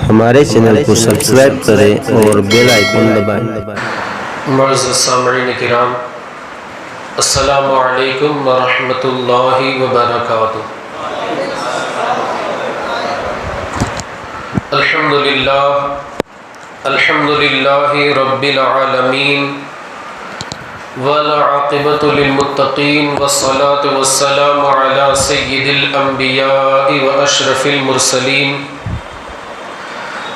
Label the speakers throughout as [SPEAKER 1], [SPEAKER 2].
[SPEAKER 1] ہمارے چینل کو سبسکرائب کریں اور بیل آئیکن دبائیں۔
[SPEAKER 2] معزز سامعین کرام، السلام علیکم ورحمۃ اللہ وبرکاتہ۔ الحمدللہ رب العالمین والعاقبۃ للمتقین والصلاة والسلام علی سید الانبیاء واشرف المرسلین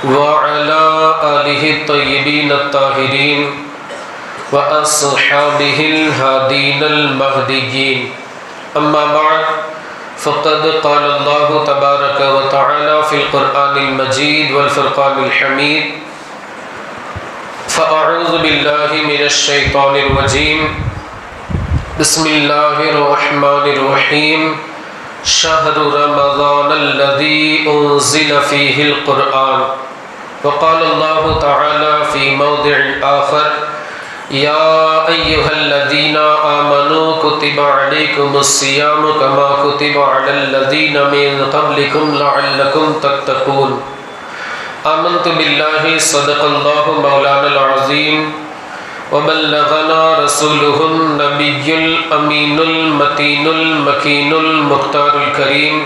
[SPEAKER 2] وعلى آلہ الطیبین الطاہرین واصحابہ الہادین المہدیین، اما بعد فقد قال اللہ تبارک وتعالی فی القرآن المجید والفرقان الحمید، فاعوذ باللہ من الشیطان الرجیم، بسم اللہ الرحمن الرحیم، شہر رمضان الذی انزل فیہ القرآن، وقال اللہ تعالی فی موضع آخر، یا ایہا الذین آمنوا کتب علیکم الصیام کما کتب علی الذین من قبلکم لعلکم تتقون۔ آمنت باللہ صدق اللہ مولانا العظیم وبلغنا رسولہ النبی الامین المتین المکین المختار الکریم،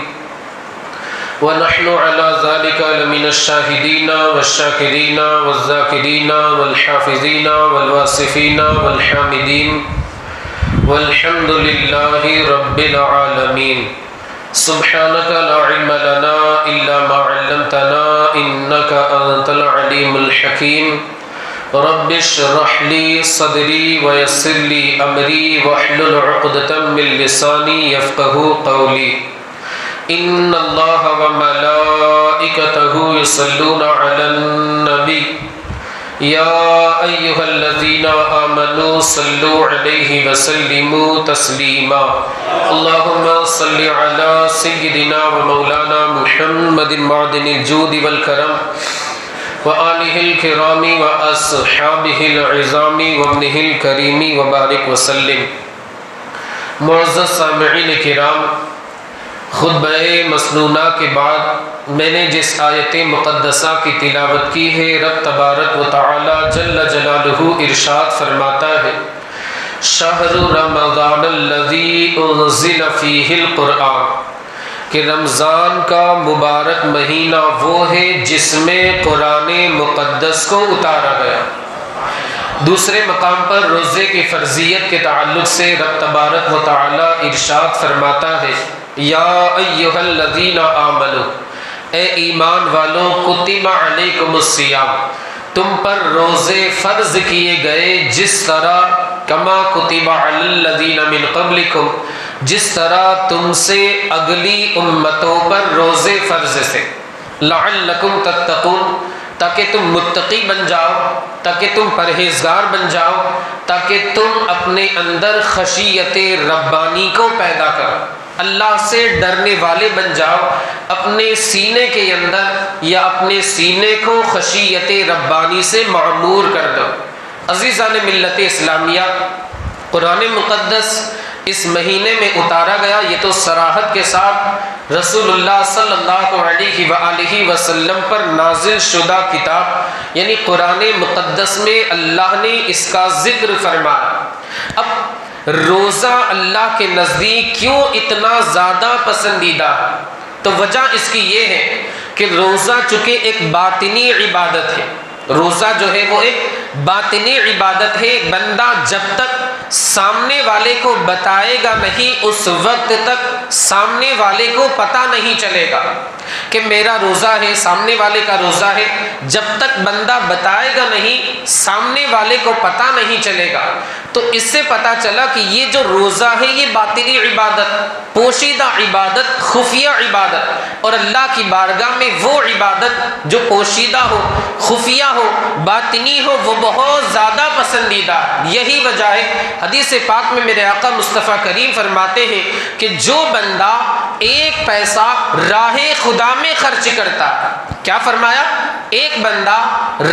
[SPEAKER 2] ونحن على ذلك لمن الشاهدين والشاكرين والذاكرين والحافظين والواصفين والحامدين، والحمد لله رب العالمين۔ سبحانك لا علم لنا إلا ما علمتنا إنك أنت العليم الحكيم، رب اشرح لي صدري ويسر لي أمري واحلل عقدة من لساني يفقهوا قولي۔ ان اللہ وملائکتہ یصلون علی النبی یا ایہا الذین آمنوا صلوا علیہ وسلموا تسلیما۔ اللہم صل علی سیدنا ومولانا محمد معدن الجود والکرم وآلہ الکرام واصحابہ العظام وابنہ الکریم وبارک وسلم۔ معزز سامعین کرام، خطبہ مسنونہ کے بعد میں نے جس آیت مقدسہ کی تلاوت کی ہے، رب تبارک و تعالی جل جلالہ ارشاد فرماتا ہے، شہر رمضان الذی انزل فیہ القرآن، کہ رمضان کا مبارک مہینہ وہ ہے جس میں قرآن مقدس کو اتارا گیا۔ دوسرے مقام پر روزے کی فرضیت کے تعلق سے رب تبارک و تعالی ارشاد فرماتا ہے، یا ایہا الذین آمنوا، اے ایمان والو، کتب علیکم الصیام، تم پر روزے فرض کیے گئے جس طرح کما کتب علی الذین من قبلکم، جس طرح تم سے اگلی امتوں پر روزے فرض سے، لعلکم تتقون، تاکہ تم متقی بن جاؤ، تاکہ تم پرہیزگار بن جاؤ، تاکہ تم اپنے اندر خشیت ربانی کو پیدا کرو، اللہ سے ڈرنے والے بن جاؤ، اپنے سینے کے اندر یا اپنے سینے کو خشیت ربانی سے معمور کر دو۔ عزیزان ملت اسلامیہ، قرآن مقدس اس مہینے میں اتارا گیا، یہ تو صراحت کے ساتھ رسول اللہ صلی اللہ علیہ وآلہ وسلم پر نازل شدہ کتاب یعنی قرآن مقدس میں اللہ نے اس کا ذکر فرمایا۔ اب روزہ اللہ کے نزدیک کیوں اتنا زیادہ پسندیدہ ہے؟ تو وجہ اس کی یہ ہے کہ روزہ چونکہ ایک باطنی عبادت ہے، روزہ جو ہے وہ ایک باطنی عبادت ہے، بندہ جب تک سامنے والے کو بتائے گا نہیں اس وقت تک سامنے والے کو پتہ نہیں چلے گا کہ میرا روزہ ہے، سامنے والے کا روزہ ہے۔ جب تک بندہ بتائے گا نہیں سامنے والے کو پتہ نہیں چلے گا، تو اس سے پتہ چلا کہ یہ جو روزہ ہے یہ باطنی عبادت، پوشیدہ عبادت، خفیہ عبادت، اور اللہ کی بارگاہ میں وہ عبادت جو پوشیدہ ہو، خفیہ ہو، باطنی ہو، وہ بہت زیادہ پسندیدہ۔ یہی وجہ ہے حدیث پاک میں میرے آقا مصطفیٰ کریم فرماتے ہیں کہ جو بندہ ایک پیسہ راہ خدا میں خرچ کرتا ہے، کیا فرمایا؟ ایک بندہ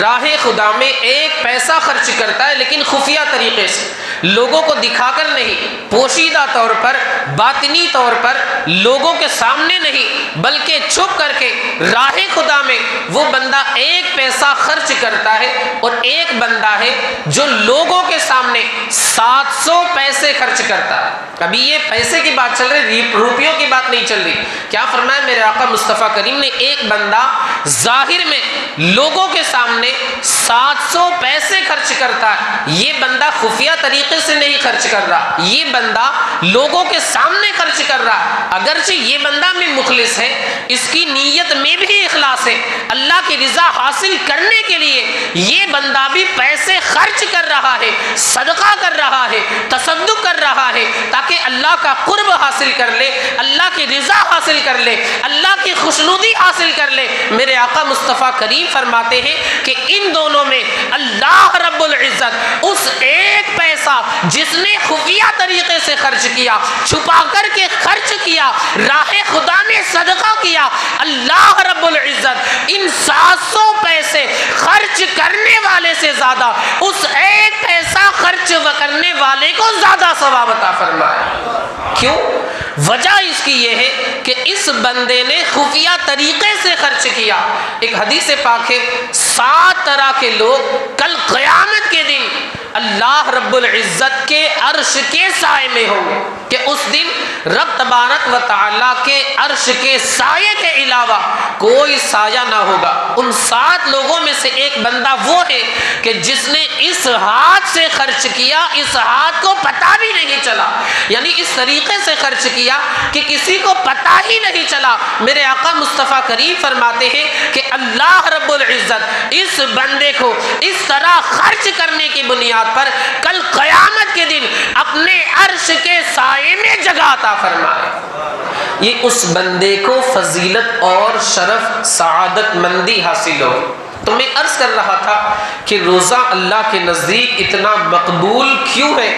[SPEAKER 2] راہ خدا میں ایک پیسہ خرچ کرتا ہے لیکن خفیہ طریقے سے، لوگوں کو دکھا کر نہیں، پوشیدہ طور پر، باطنی طور پر، لوگوں کے سامنے نہیں بلکہ چھپ کر کے راہ خدا میں وہ بندہ ایک پیسہ خرچ کرتا ہے اور ایک بندہ ہے جو لوگوں کے سامنے 700 پیسے خرچ کرتا ہے. ابھی یہ پیسے کی بات چل رہی، روپیوں کی بات نہیں چل رہی. کیا فرمایا میرے آقا مصطفیٰ کریم نے؟ ایک بندہ ظاہر میں لوگوں کے سامنے 700 پیسے خرچ کرتا ہے. یہ بندہ خفیہ طریقے سے نہیں خرچ کر رہا، یہ بندہ لوگوں کے سامنے خرچ کر رہا ہے. اگرچہ یہ بندہ بھی مخلص ہے، اس کی نیت میں بھی اخلاص ہے، اللہ کی رضا حاصل کرنے کے لیے یہ بندہ بھی پیسے خرچ کر رہا ہے، صدقہ کر رہا ہے، تصدق کر رہا ہے، تاکہ اللہ کا قرب حاصل کر لے، اللہ کی رضا حاصل کر لے، اللہ کی خوشنودی حاصل کر لے. میرے آقا مصطفیٰ کریم فرماتے ہیں کہ ان دونوں میں اللہ رب العزت اس ایک پیسہ جس نے خفیہ طریقے سے خرچ کیا، چھپا کر کے خرچ کیا، راہ خدا میں صدقہ کیا، اللہ رب العزت ان 700 پیسے خرچ کرنے والے سے زیادہ اس ایک پیسہ خرچ کرنے والے کو زیادہ ثواب عطا فرمائے. کیوں؟ وجہ اس کی یہ ہے کہ اس بندے نے خفیہ طریقے سے خرچ کیا. ایک حدیث پاک ہے 7 طرح کے لوگ کل قیامت کے دن اللہ رب العزت کے عرش کے سائے میں ہوں گے، کہ اس دن رب تبارک و تعالیٰ کے عرش کے سائے کے علاوہ کوئی سایہ نہ ہوگا. ان 7 لوگوں میں سے ایک بندہ وہ ہے کہ جس نے اس ہاتھ سے خرچ کیا، اس ہاتھ کو پتہ بھی نہیں چلا، یعنی اس طریقے سے خرچ کیا کہ کسی کو پتہ ہی نہیں چلا. میرے آقا مصطفیٰ کریم فرماتے ہیں کہ اللہ رب العزت اس بندے کو اس طرح خرچ کرنے کی بنیاد پر کل قیامت کے دن اپنے عرش کے سائے میں جگہ عطا فرمائے. یہ اس بندے کو فضیلت اور شرف، سعادت مندی حاصل ہو. تو میں عرض کر رہا تھا کہ روزہ اللہ کے نزدیک اتنا مقبول کیوں ہے؟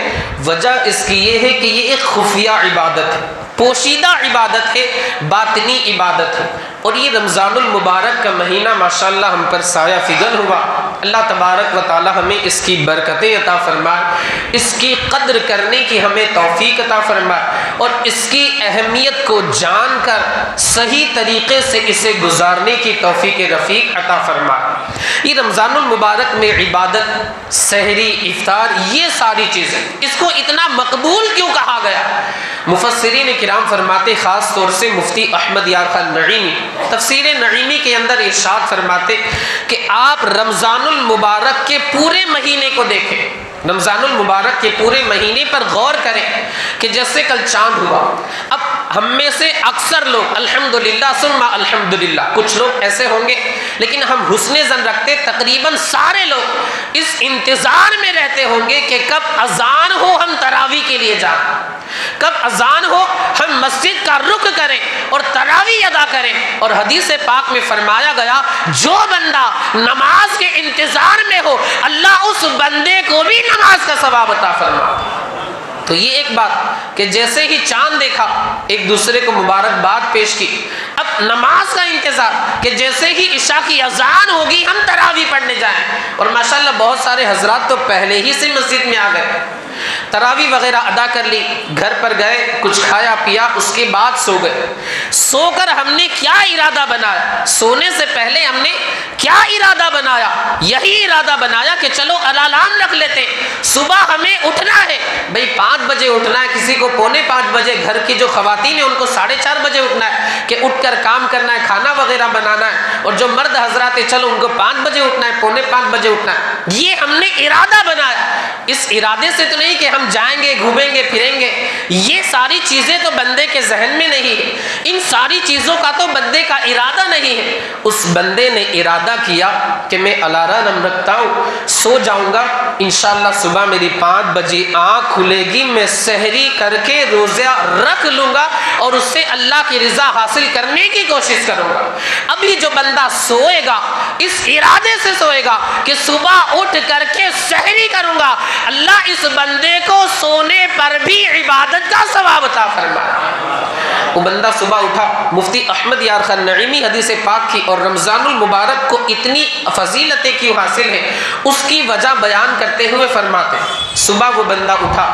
[SPEAKER 2] وجہ اس کی یہ ہے کہ یہ ایک خفیہ عبادت ہے، پوشیدہ عبادت ہے، باطنی عبادت ہے. اور یہ رمضان المبارک کا مہینہ ماشاءاللہ ہم پر سایہ فگن ہوا. اللہ تبارک و تعالی ہمیں اس کی برکتیں عطا فرمائے، اس کی قدر کرنے کی ہمیں توفیق عطا فرمائے، اور اس کی اہمیت کو جان کر صحیح طریقے سے اسے گزارنے کی توفیق رفیق عطا فرمائے. یہ رمضان المبارک میں عبادت، سحری، افطار، یہ ساری چیزیں اس کو اتنا مقبول کیوں کہا گیا؟ مفسرین کرام فرماتے، خاص طور سے مفتی احمد یار خان نعیمی تفسیر نعیمی کے اندر ارشاد فرماتے کہ آپ رمضان المبارک کے پورے مہینے کو دیکھیں، رمضان المبارک کے پورے مہینے پر غور کریں کہ جیسے کل چاند ہوا. اب ہم میں سے اکثر لوگ الحمدللہ ثم الحمدللہ، کچھ لوگ ایسے ہوں گے لیکن ہم حسن ظن رکھتے تقریباً سارے لوگ اس انتظار میں رہتے ہوں گے کہ کب اذان ہو ہم تراویح کے لیے جائیں، کب اذان ہو ہم مسجد کا رخ کریں اور تراویح ادا کریں. اور حدیث پاک میں فرمایا گیا جو بندہ نماز کے انتظار میں ہو اللہ اس بندے کو بھی نماز کا ثواب عطا فرمائے. تو یہ ایک بات کہ جیسے ہی چاند دیکھا ایک دوسرے کو مبارکباد پیش کی. اب نماز کا انتظار کہ جیسے ہی عشاء کی اذان ہوگی ہم تراویح پڑھنے جائیں. اور ماشاءاللہ بہت سارے حضرات تو پہلے ہی سے مسجد میں آ گئے، تراویح وغیرہ ادا کر لی، گھر پر گئے، کچھ کھایا پیا، اس کے بعد سو گئے. سو کر ہم نے کیا ارادہ بنایا؟ سونے سے پہلے ہم نے کیا ارادہ بنایا؟ یہی ارادہ بنایا کہ چلو الارم رکھ لیتے، صبح ہمیں اٹھنا ہے. بھئی 5 بجے اٹھنا ہے، کسی کو 4:45 بجے، گھر کی جو خواتین ہیں ان کو 4:30 بجے اٹھنا ہے کہ اٹھ کر کام کرنا ہے، کھانا وغیرہ بنانا ہے. اور جو مرد حضرات ہیں چلو ان کو 5 بجے اٹھنا ہے، 4:45 بجے اٹھنا ہے. یہ ہم نے ارادہ بنایا. اس ارادے سے تو نہیں کہ ہم جائیں گے، گھومیں گے، پھریں گے. یہ ساری چیزیں تو بندے کے ذہن میں نہیں ہے، ان ساری چیزوں کا تو بندے کا ارادہ نہیں ہے. اس بندے نے ارادہ کیا کہ میں الارم رکھتا ہوں، سو جاؤں گا، انشاءاللہ صبح میری 5 بجے آنکھ کھلے گی، میں سحری کر کے روزہ رکھ لوں گا اور اس سے اللہ کی رضا حاصل کرنے کی کوشش کروں گا. ابھی جو بندہ سوئے گا اس ارادے سے سوئے گا کہ صبح اٹھ کر کے سحری کروں گا، اللہ اس بندے کو سونے پر بھی عبادت کا ثواب عطا فرمائے. وہ بندہ صبح اٹھا. مفتی احمد یار خان نعیمی حدیث پاک کی اور رمضان المبارک کو اتنی فضیلتیں کیوں حاصل ہیں اس کی وجہ بیان کرتے ہوئے فرماتے صبح وہ بندہ اٹھا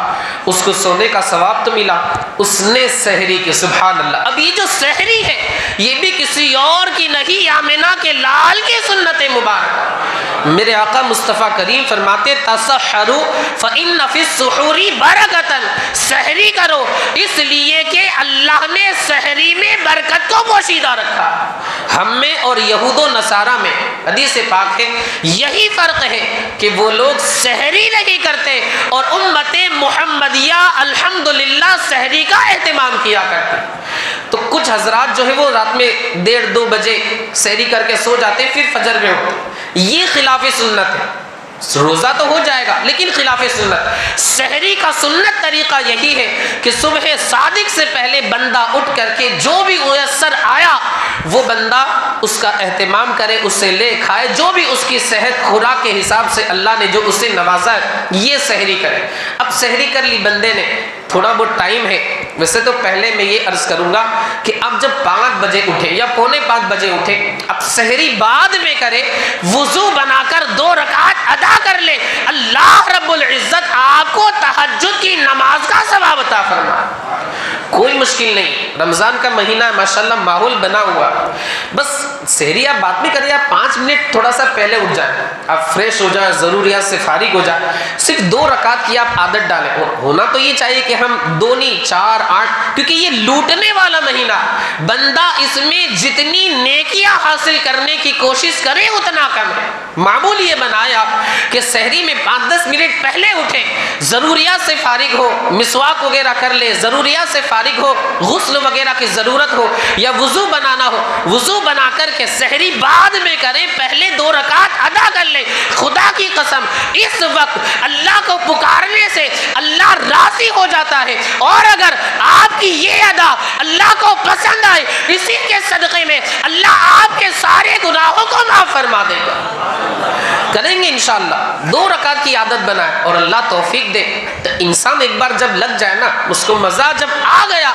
[SPEAKER 2] اس کو سونے کا ثواب تو ملا، اس نے سحری کی، سبحان اللہ۔ اب یہ جو سحری ہے یہ بھی کسی اور کی نہیں، آمنہ کے لال کی سنت مبارک۔ میرے آقا مصطفیٰ کریم فرماتے تسحروا فإن فی السحور برکۃ، سحری کرو اس لیے کہ اللہ نے سحری میں برکت کو پوشیدہ رکھا۔ ہم میں اور یہود و نصارہ میں حدیث پاک ہے یہی فرق ہے کہ وہ لوگ سحری نہیں کرتے اور امت محمدیہ الحمدللہ سحری کا اہتمام کیا کرتے۔ تو کچھ حضرات جو ہے وہ رات میں 1:30-2 بجے سحری کر کے سو جاتے پھر فجر میں اٹھتے، یہ خلاف سنت ہے۔ روزہ تو ہو جائے گا لیکن خلاف سنت۔ سحری کا سنت طریقہ یہی ہے کہ صبح صادق سے پہلے بندہ اٹھ کر کے جو بھی میسر آیا وہ بندہ اس کا اہتمام کرے، اس سے لے کھائے، جو بھی اس کی صحت خوراک کے حساب سے اللہ نے جو اسے نوازا ہے یہ سحری کرے۔ اب سحری کر لی بندے نے، تھوڑا بہت ٹائم ہے، ویسے تو پہلے میں یہ عرض کروں گا کہ اب جب 5 بجے اٹھے یا 4:45 بجے اٹھے، اب سحری بعد میں کرے، وضو بنا کر 2 رکعت ادا کر لے، اللہ رب العزت آپ کو تہجد کی نماز کا ثواب عطا فرمائے۔ کوئی مشکل نہیں، رمضان کا مہینہ ہے، ماشاءاللہ ماحول بنا ہوا، بس سحری آپ بعد میں کریے، آپ 5 منٹ تھوڑا سا پہلے اٹھ جائیں، آپ فریش ہو جائیں، ضروریات سے فارغ ہو جائیں، صرف 2 رکعت کی آپ عادت ڈالیں۔ ہونا تو یہ چاہیے کہ ہم 2 نہیں 4 8، کیونکہ یہ لوٹنے والا مہینہ، بندہ اس میں جتنی نیکیاں حاصل کرنے کی کوشش کرے اتنا کم ہے۔ معمول یہ بنایا کہ سحری میں 5-10 منٹ پہلے اٹھیں، ضروریات سے فارغ ہو، مسواک وغیرہ کر لے، ضروریات سے فارغ ہو، غسل وغیرہ کی ضرورت ہو یا وضو بنانا ہو، وضو بنا کر کے سحری بعد میں کریں، پہلے 2 رکعت ادا کر لیں۔ خدا کی قسم اس وقت اللہ کو پکارنے سے اللہ راضی ہو جاتا ہے، اور اگر آپ کی یہ ادا اللہ کو پسند آئے اسی کے صدقے میں اللہ آپ کے سارے گناہوں کو معاف فرما دے گا۔ کریں گے انشاءاللہ، 2 رکعت کی عادت بنائیں اور اللہ توفیق دے تو انسان ایک بار جب لگ جائے نا، اس کو مزہ جب آ گیا،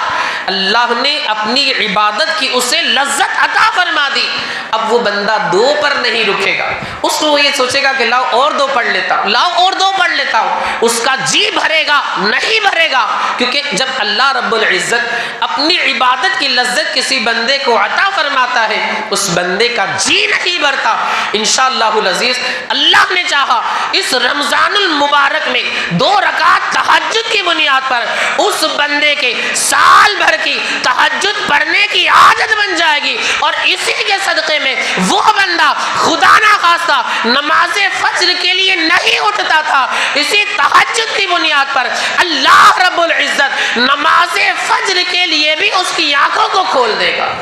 [SPEAKER 2] اللہ نے اپنی عبادت کی اسے لذت عطا فرما دی، اب وہ بندہ 2 پر نہیں رکے گا، اس کو یہ سوچے گا کہ لاؤ اور 2 پڑھ لیتا ہوں، لاؤ اور 2 پڑھ لیتا ہوں، اس کا جی بھرے گا نہیں بھرے گا، کیونکہ جب اللہ رب العزت اپنی عبادت کی لذت کسی بندے کو عطا فرماتا ہے اس بندے کا جی نہیں بھرتا۔ انشاءاللہ العزیز اللہ نے چاہا اس رمضان المبارک میں 2 رکعت تہجد کی بنیاد پر اس بندے کے سال بھر کی تہجد پڑھنے کی عادت بن جائے گی، اور اسی کے صدقے میں وہ بندہ خدا نہ خواستہ نماز فجر کے لیے نہیں اٹھتا تھا، اسی تہجد کی بنیاد پر اللہ رب العزت نماز فجر کے لیے بھی اس کی آنکھوں کو کھول دے گا۔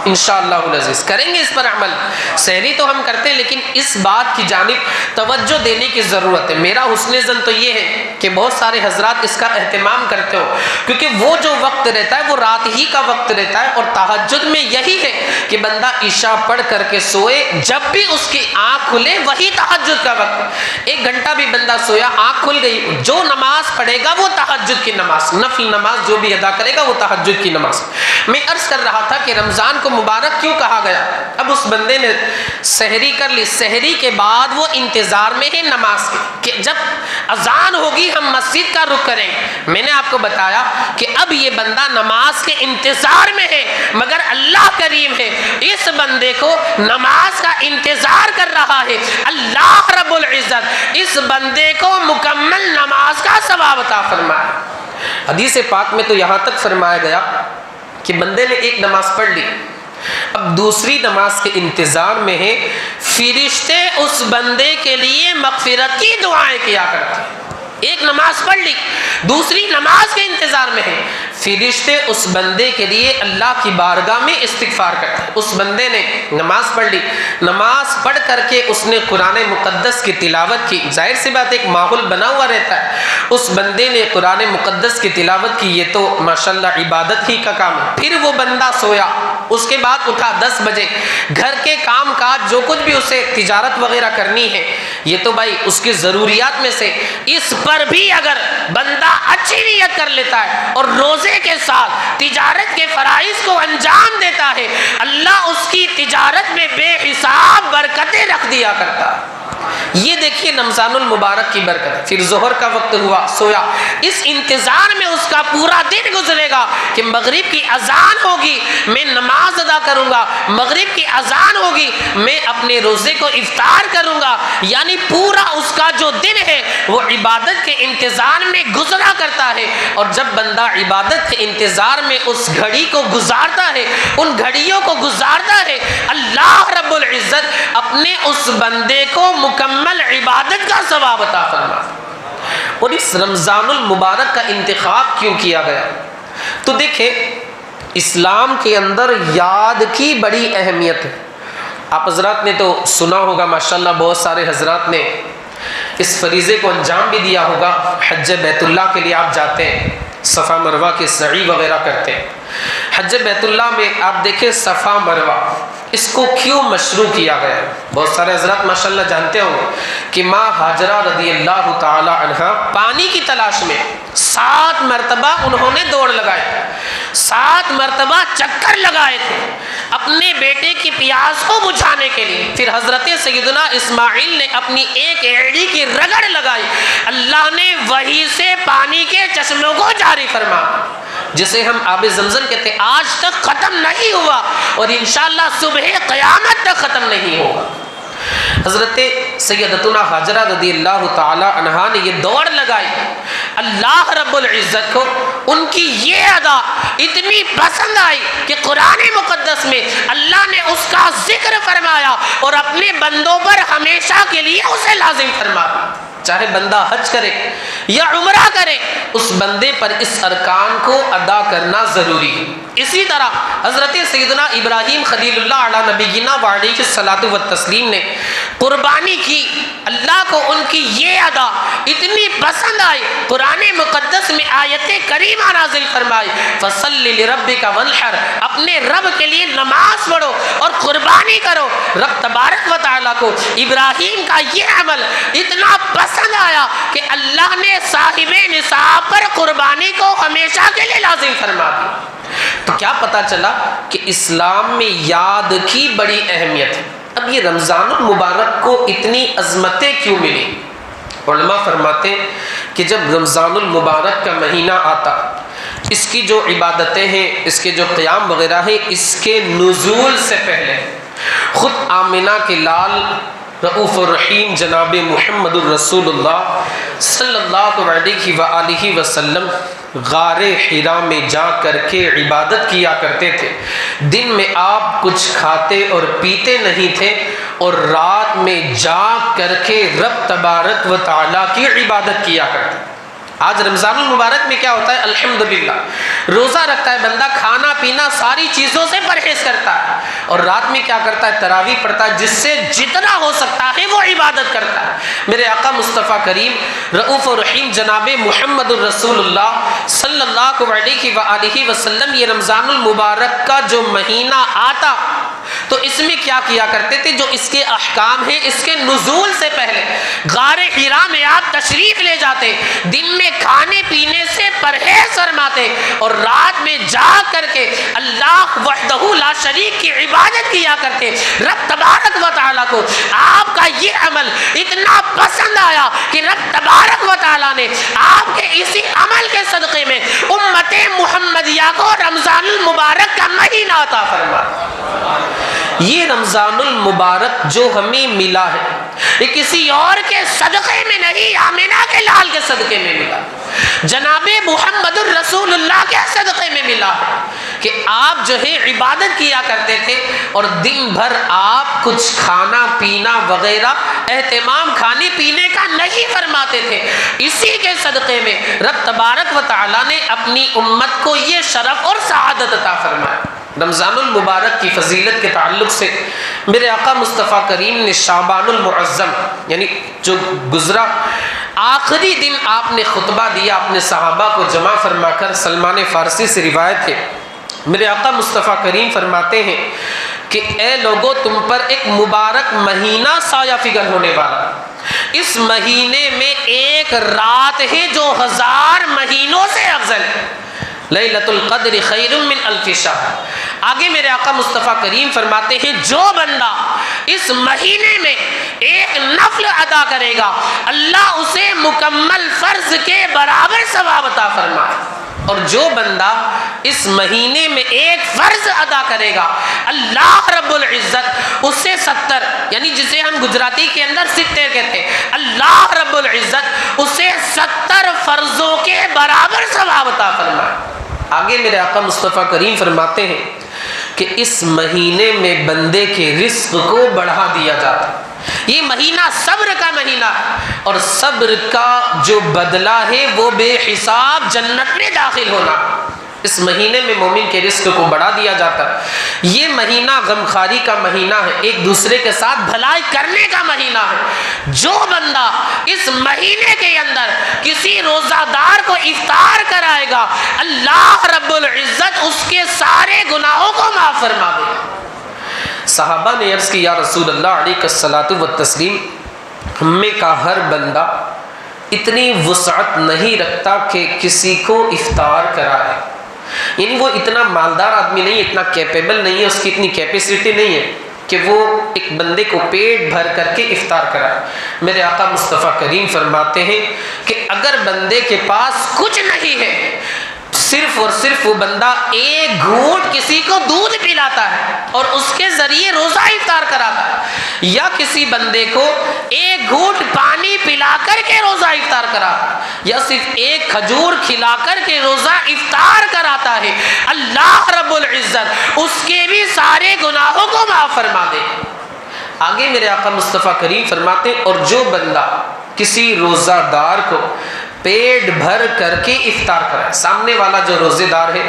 [SPEAKER 2] انشاءاللہ العزیز کریں گے اس پر عمل۔ سحری تو ہم کرتے ہیں لیکن اس بات کی جانب توجہ دینے کی ضرورت ہے۔ میرا حسن ظن تو یہ ہے کہ بہت سارے حضرات اس کا اہتمام کرتے ہو، کیونکہ وہ جو وقت رہتا ہے وہ رات ہی کا وقت رہتا ہے، اور تہجد میں یہی ہے کہ بندہ عشاء پڑھ کر کے سوئے، جب بھی اس کی آنکھ کھلے وہی تہجد کا وقت۔ 1 گھنٹہ بھی بندہ سویا، آنکھ کھل گئی، جو نماز پڑھے گا وہ تہجد کی نماز، نفل نماز جو بھی ادا کرے گا وہ تہجد کی نماز۔ میں عرض کر رہا تھا کہ رمضان کو مبارک کیوں کہا گیا؟ اب اس بندے نے سحری کر لی، سحری کے بعد وہ انتظار میں ہے نماز کے کہ جب اذان ہوگی ہم مسجد کا رخ کریں گے۔ میں نے آپ کو بتایا کہ اب یہ بندہ نماز کے انتظار میں ہے، مگر اللہ کریم ہے، اس بندے کو نماز کا انتظار کر رہا ہے، اللہ رب العزت اس بندے کو مکمل نماز کا ثواب عطا فرمائے۔ حدیث پاک میں تو یہاں تک فرمایا گیا کہ بندے نے 1 نماز پڑھ لی، اب دوسری نماز کے انتظار میں ہے، فرشتے اس بندے کے لیے مغفرت کی دعائیں کیا کرتے ہیں۔ 1 نماز پڑھ لی، دوسری نماز کے انتظار میں ہے، فرشتے اس بندے کے لیے اللہ کی بارگاہ میں استغفار کرتے ہیں۔ اس بندے نے نماز پڑھ لی، نماز پڑھ کر کے اس نے قرآن مقدس کی تلاوت کی، ظاہر سی بات ایک ماحول بنا ہوا رہتا ہے، اس بندے نے قرآن مقدس کی تلاوت کی، یہ تو ماشاءاللہ عبادت ہی کا کام ہے۔ پھر وہ بندہ سویا، اس کے بعد اٹھا 10 بجے، گھر کے کام کاج جو کچھ بھی اسے تجارت وغیرہ کرنی ہے، یہ تو بھائی اس کی ضروریات میں سے، اس پر بھی اگر بندہ اچھی نیت کر لیتا ہے اور روزے کے ساتھ تجارت کے فرائض کو انجام دیتا ہے، اللہ اس کی تجارت میں بے حساب برکتیں رکھ دیا کرتا ہے۔ یہ دیکھیے رمضان المبارک کی برکت ہے۔ پھر ظہر کا وقت ہوا، سویا، اس انتظار میں اس کا پورا دن گزرے گا کہ مغرب کی اذان ہوگی میں نماز ادا کروں گا، مغرب کی اذان ہوگی میں اپنے روزے کو افطار کروں گا، یعنی پورا اس کا جو دن ہے وہ عبادت کے انتظار میں گزرا کرتا ہے۔ اور جب بندہ عبادت کے انتظار میں اس گھڑی کو گزارتا ہے، ان گھڑیوں کو گزارتا ہے، اللہ رب العزت اپنے اس بندے کو مکمل عبادت کا ثواب عطا فرماتا ہے۔ اور اس رمضان المبارک کا انتخاب کیوں کیا گیا؟ تو دیکھیں اسلام کے اندر یاد کی بڑی اہمیت ہے۔ آپ حضرات نے تو سنا ہوگا، ماشاءاللہ بہت سارے حضرات نے اس فریضے کو انجام بھی دیا ہوگا۔ حج بیت اللہ کے لیے آپ جاتے ہیں، صفا مروہ کے سعی وغیرہ کرتے ہیں۔ حج بیت اللہ میں آپ دیکھیں صفا مروہ اس کو کیوں مشروع کیا گیا ہے؟ بہت سارے حضرات ماشاءاللہ جانتے ہوں گے کہ ماں ہاجرہ رضی اللہ تعالی عنہا پانی کی تلاش میں 7 مرتبہ انہوں نے دوڑ لگائی، 7 مرتبہ چکر لگائے تھے اپنے بیٹے کی پیاس کو بجھانے کے لیے۔ پھر حضرت سیدنا اسماعیل نے اپنی ایک ایڑی کی رگڑ لگائی، اللہ نے وہی سے پانی کے چشموں کو جاری فرما، جسے ہم آب زمزم کہتے ہیں، آج تک ختم نہیں ہوا اور انشاءاللہ صبح قیامت تک ختم نہیں ہوگا۔ حضرت سیدتنا ہاجرہ رضی اللہ تعالی عنہا نے یہ دوڑ لگائی، اللہ رب العزت کو ان کی یہ ادا اتنی پسند آئی کہ قرآن مقدس میں اللہ نے اس کا ذکر فرمایا اور اپنے بندوں پر ہمیشہ کے لیے اسے لازم فرما دیا۔ چاہے بندہ حج کرے یا عمرہ کرے، اس بندے پر اس ارکان کو ادا کرنا ضروری ہے۔ اسی طرح حضرت سیدنا ابراہیم خلیل اللہ علیہ نبینا وعلیہ الصلاۃ والتسلیم نے قربانی کی، اللہ کو ان کی یہ ادا اتنی پسند آئی، قرآن مقدس میں آیت کریمہ نازل فرمائی، فصلی لربک وانحر، اپنے رب کے لیے نماز پڑھو اور قربانی کرو۔ رب تبارک و تعالیٰ کو ابراہیم کا یہ عمل اتنا پسند آیا کہ اللہ نے صاحب نصاب پر قربانی کو ہمیشہ کے لیے لازم فرما دی۔ تو کیا پتا چلا کہ اسلام میں یاد کی بڑی اہمیت ہے۔ اب یہ رمضان المبارک کو اتنی عظمتیں کیوں ملی؟ علماء فرماتے ہیں کہ جب رمضان المبارک کا مہینہ آتا، اس کی جو عبادتیں ہیں، اس کے جو قیام وغیرہ ہے، اس کے نزول سے پہلے خود آمنہ کے لال رؤوف الرحیم جناب محمد الرسول اللہ صلی اللہ علیہ وآلہ وسلم غار حرا میں جا کر کے عبادت کیا کرتے تھے۔ دن میں آپ کچھ کھاتے اور پیتے نہیں تھے اور رات میں جاگ کر کے رب تبارک و تعالیٰ کی عبادت کیا کرتے۔ آج رمضان المبارک میں کیا ہوتا ہے؟ الحمدللہ روزہ رکھتا ہے بندہ، کھانا پینا ساری چیزوں سے پرہیز کرتا ہے، اور رات میں کیا کرتا ہے؟ تراویح پڑھتا ہے، جس سے جتنا ہو سکتا ہے وہ عبادت کرتا ہے۔ میرے آقا مصطفیٰ کریم رؤوف الرحیم جناب محمد الرسول اللہ صلی اللہ علیہ وآلہ وسلم یہ رمضان المبارک کا جو مہینہ آتا تو اس میں کیا کیا کرتے تھے؟ جو اس کے احکام ہیں، اس کے نزول سے پہلے غار حرا میں آپ تشریف لے جاتے، دن میں کھانے پینے سے پرہیز فرماتے اور رات میں جاگ کر کے اللہ وحدہ لا شریک کی عبادت کیا کرتے۔ رب تبارک و تعالیٰ کو آپ کا یہ عمل اتنا پسند آیا کہ رب تبارک و تعالیٰ نے آپ کے اسی عمل کے صدقے میں امت محمدیہ کو رمضان المبارک کا مہینہ عطا فرمایا۔ یہ رمضان المبارک جو ہمیں ملا ہے یہ کسی اور کے صدقے میں نہیں، آمنہ کے لال کے صدقے میں ملا، جناب محمد الرسول اللہ کے صدقے میں ملا ہے کہ آپ جو ہے عبادت کیا کرتے تھے اور دن بھر آپ کچھ کھانا پینا وغیرہ اہتمام کھانے پینے کا نہیں فرماتے تھے۔ اسی کے صدقے میں رب تبارک و تعالیٰ نے اپنی امت کو یہ شرف اور سعادت عطا فرمایا۔ رمضان المبارک کی فضیلت کے تعلق سے میرے آقا مصطفیٰ کریم نے شعبان المعظم یعنی جو گزرا آخری دن آپ نے خطبہ دیا، اپنے صحابہ کو جمع فرما کر، سلمان فارسی سے روایت ہے، میرے آقا مصطفیٰ کریم فرماتے ہیں کہ اے لوگو تم پر ایک مبارک مہینہ سایہ فگن ہونے والا، اس مہینے میں ایک رات ہے جو 1000 مہینوں سے افضل ہے، لیلۃ القدر خیر من الف شہر، آگے میرے آقا مصطفیٰ کریم فرماتے ہیں جو بندہ اس مہینے میں ایک نفل ادا کرے گا اللہ اسے مکمل فرض کے برابر ثواب عطا فرمائے، اور جو بندہ اس مہینے میں ایک فرض ادا کرے گا اللہ رب العزت اسے 70 یعنی جسے ہم گجراتی کے اندر 70 کہتے ہیں، اللہ رب العزت اسے 70 فرضوں کے برابر ثواب عطا فرمائے۔ آگے میرے آقا مصطفیٰ کریم فرماتے ہیں کہ اس مہینے میں بندے کے رزق کو بڑھا دیا جاتا ہے۔ یہ مہینہ صبر کا مہینہ ہے، اور صبر کا جو بدلہ ہے وہ بے حساب جنت میں داخل ہونا۔ اس مہینے میں مومن کے رزق کو بڑھا دیا جاتا ہے۔ یہ مہینہ غمخواری کا مہینہ ہے، ایک دوسرے کے ساتھ بھلائی کرنے کا مہینہ ہے۔ جو بندہ اس مہینے کے اندر کسی روزہ دار کو افطار کرائے گا اللہ رب العزت اس کے سارے گناہوں کو معاف فرما دے گا۔ صحابہ نے عرض کی یا رسول اللہ علیہ الصلاۃ والتسلیم، ہم میں کا ہر بندہ اتنی وسعت نہیں رکھتا کہ کسی کو افطار کرائے، یعنی وہ اتنا مالدار آدمی نہیں، اتنا کیپیبل نہیں ہے، اس کی اتنی کیپیسٹی نہیں ہے کہ وہ ایک بندے کو پیٹ بھر کر کے افطار کرائے۔ میرے آقا مصطفیٰ کریم فرماتے ہیں کہ اگر بندے کے پاس کچھ نہیں ہے، صرف اور صرف وہ بندہ ایک گھونٹ کسی کو دودھ پلاتا ہے اور اس کے ذریعے روزہ افطار کراتا ہے، یا کسی بندے کو ایک گھونٹ پانی پلا کر کے روزہ افطار کراتا ہے، یا صرف ایک کھجور کھلا کر کے روزہ افطار کراتا ہے، اللہ رب العزت اس کے بھی سارے گناہوں کو معاف فرما دے۔ آگے میرے آقا مصطفیٰ کریم فرماتے ہیں اور جو بندہ کسی روزہ دار کو پیٹ بھر کر کے افطار کرائے، سامنے والا جو روزے دار ہے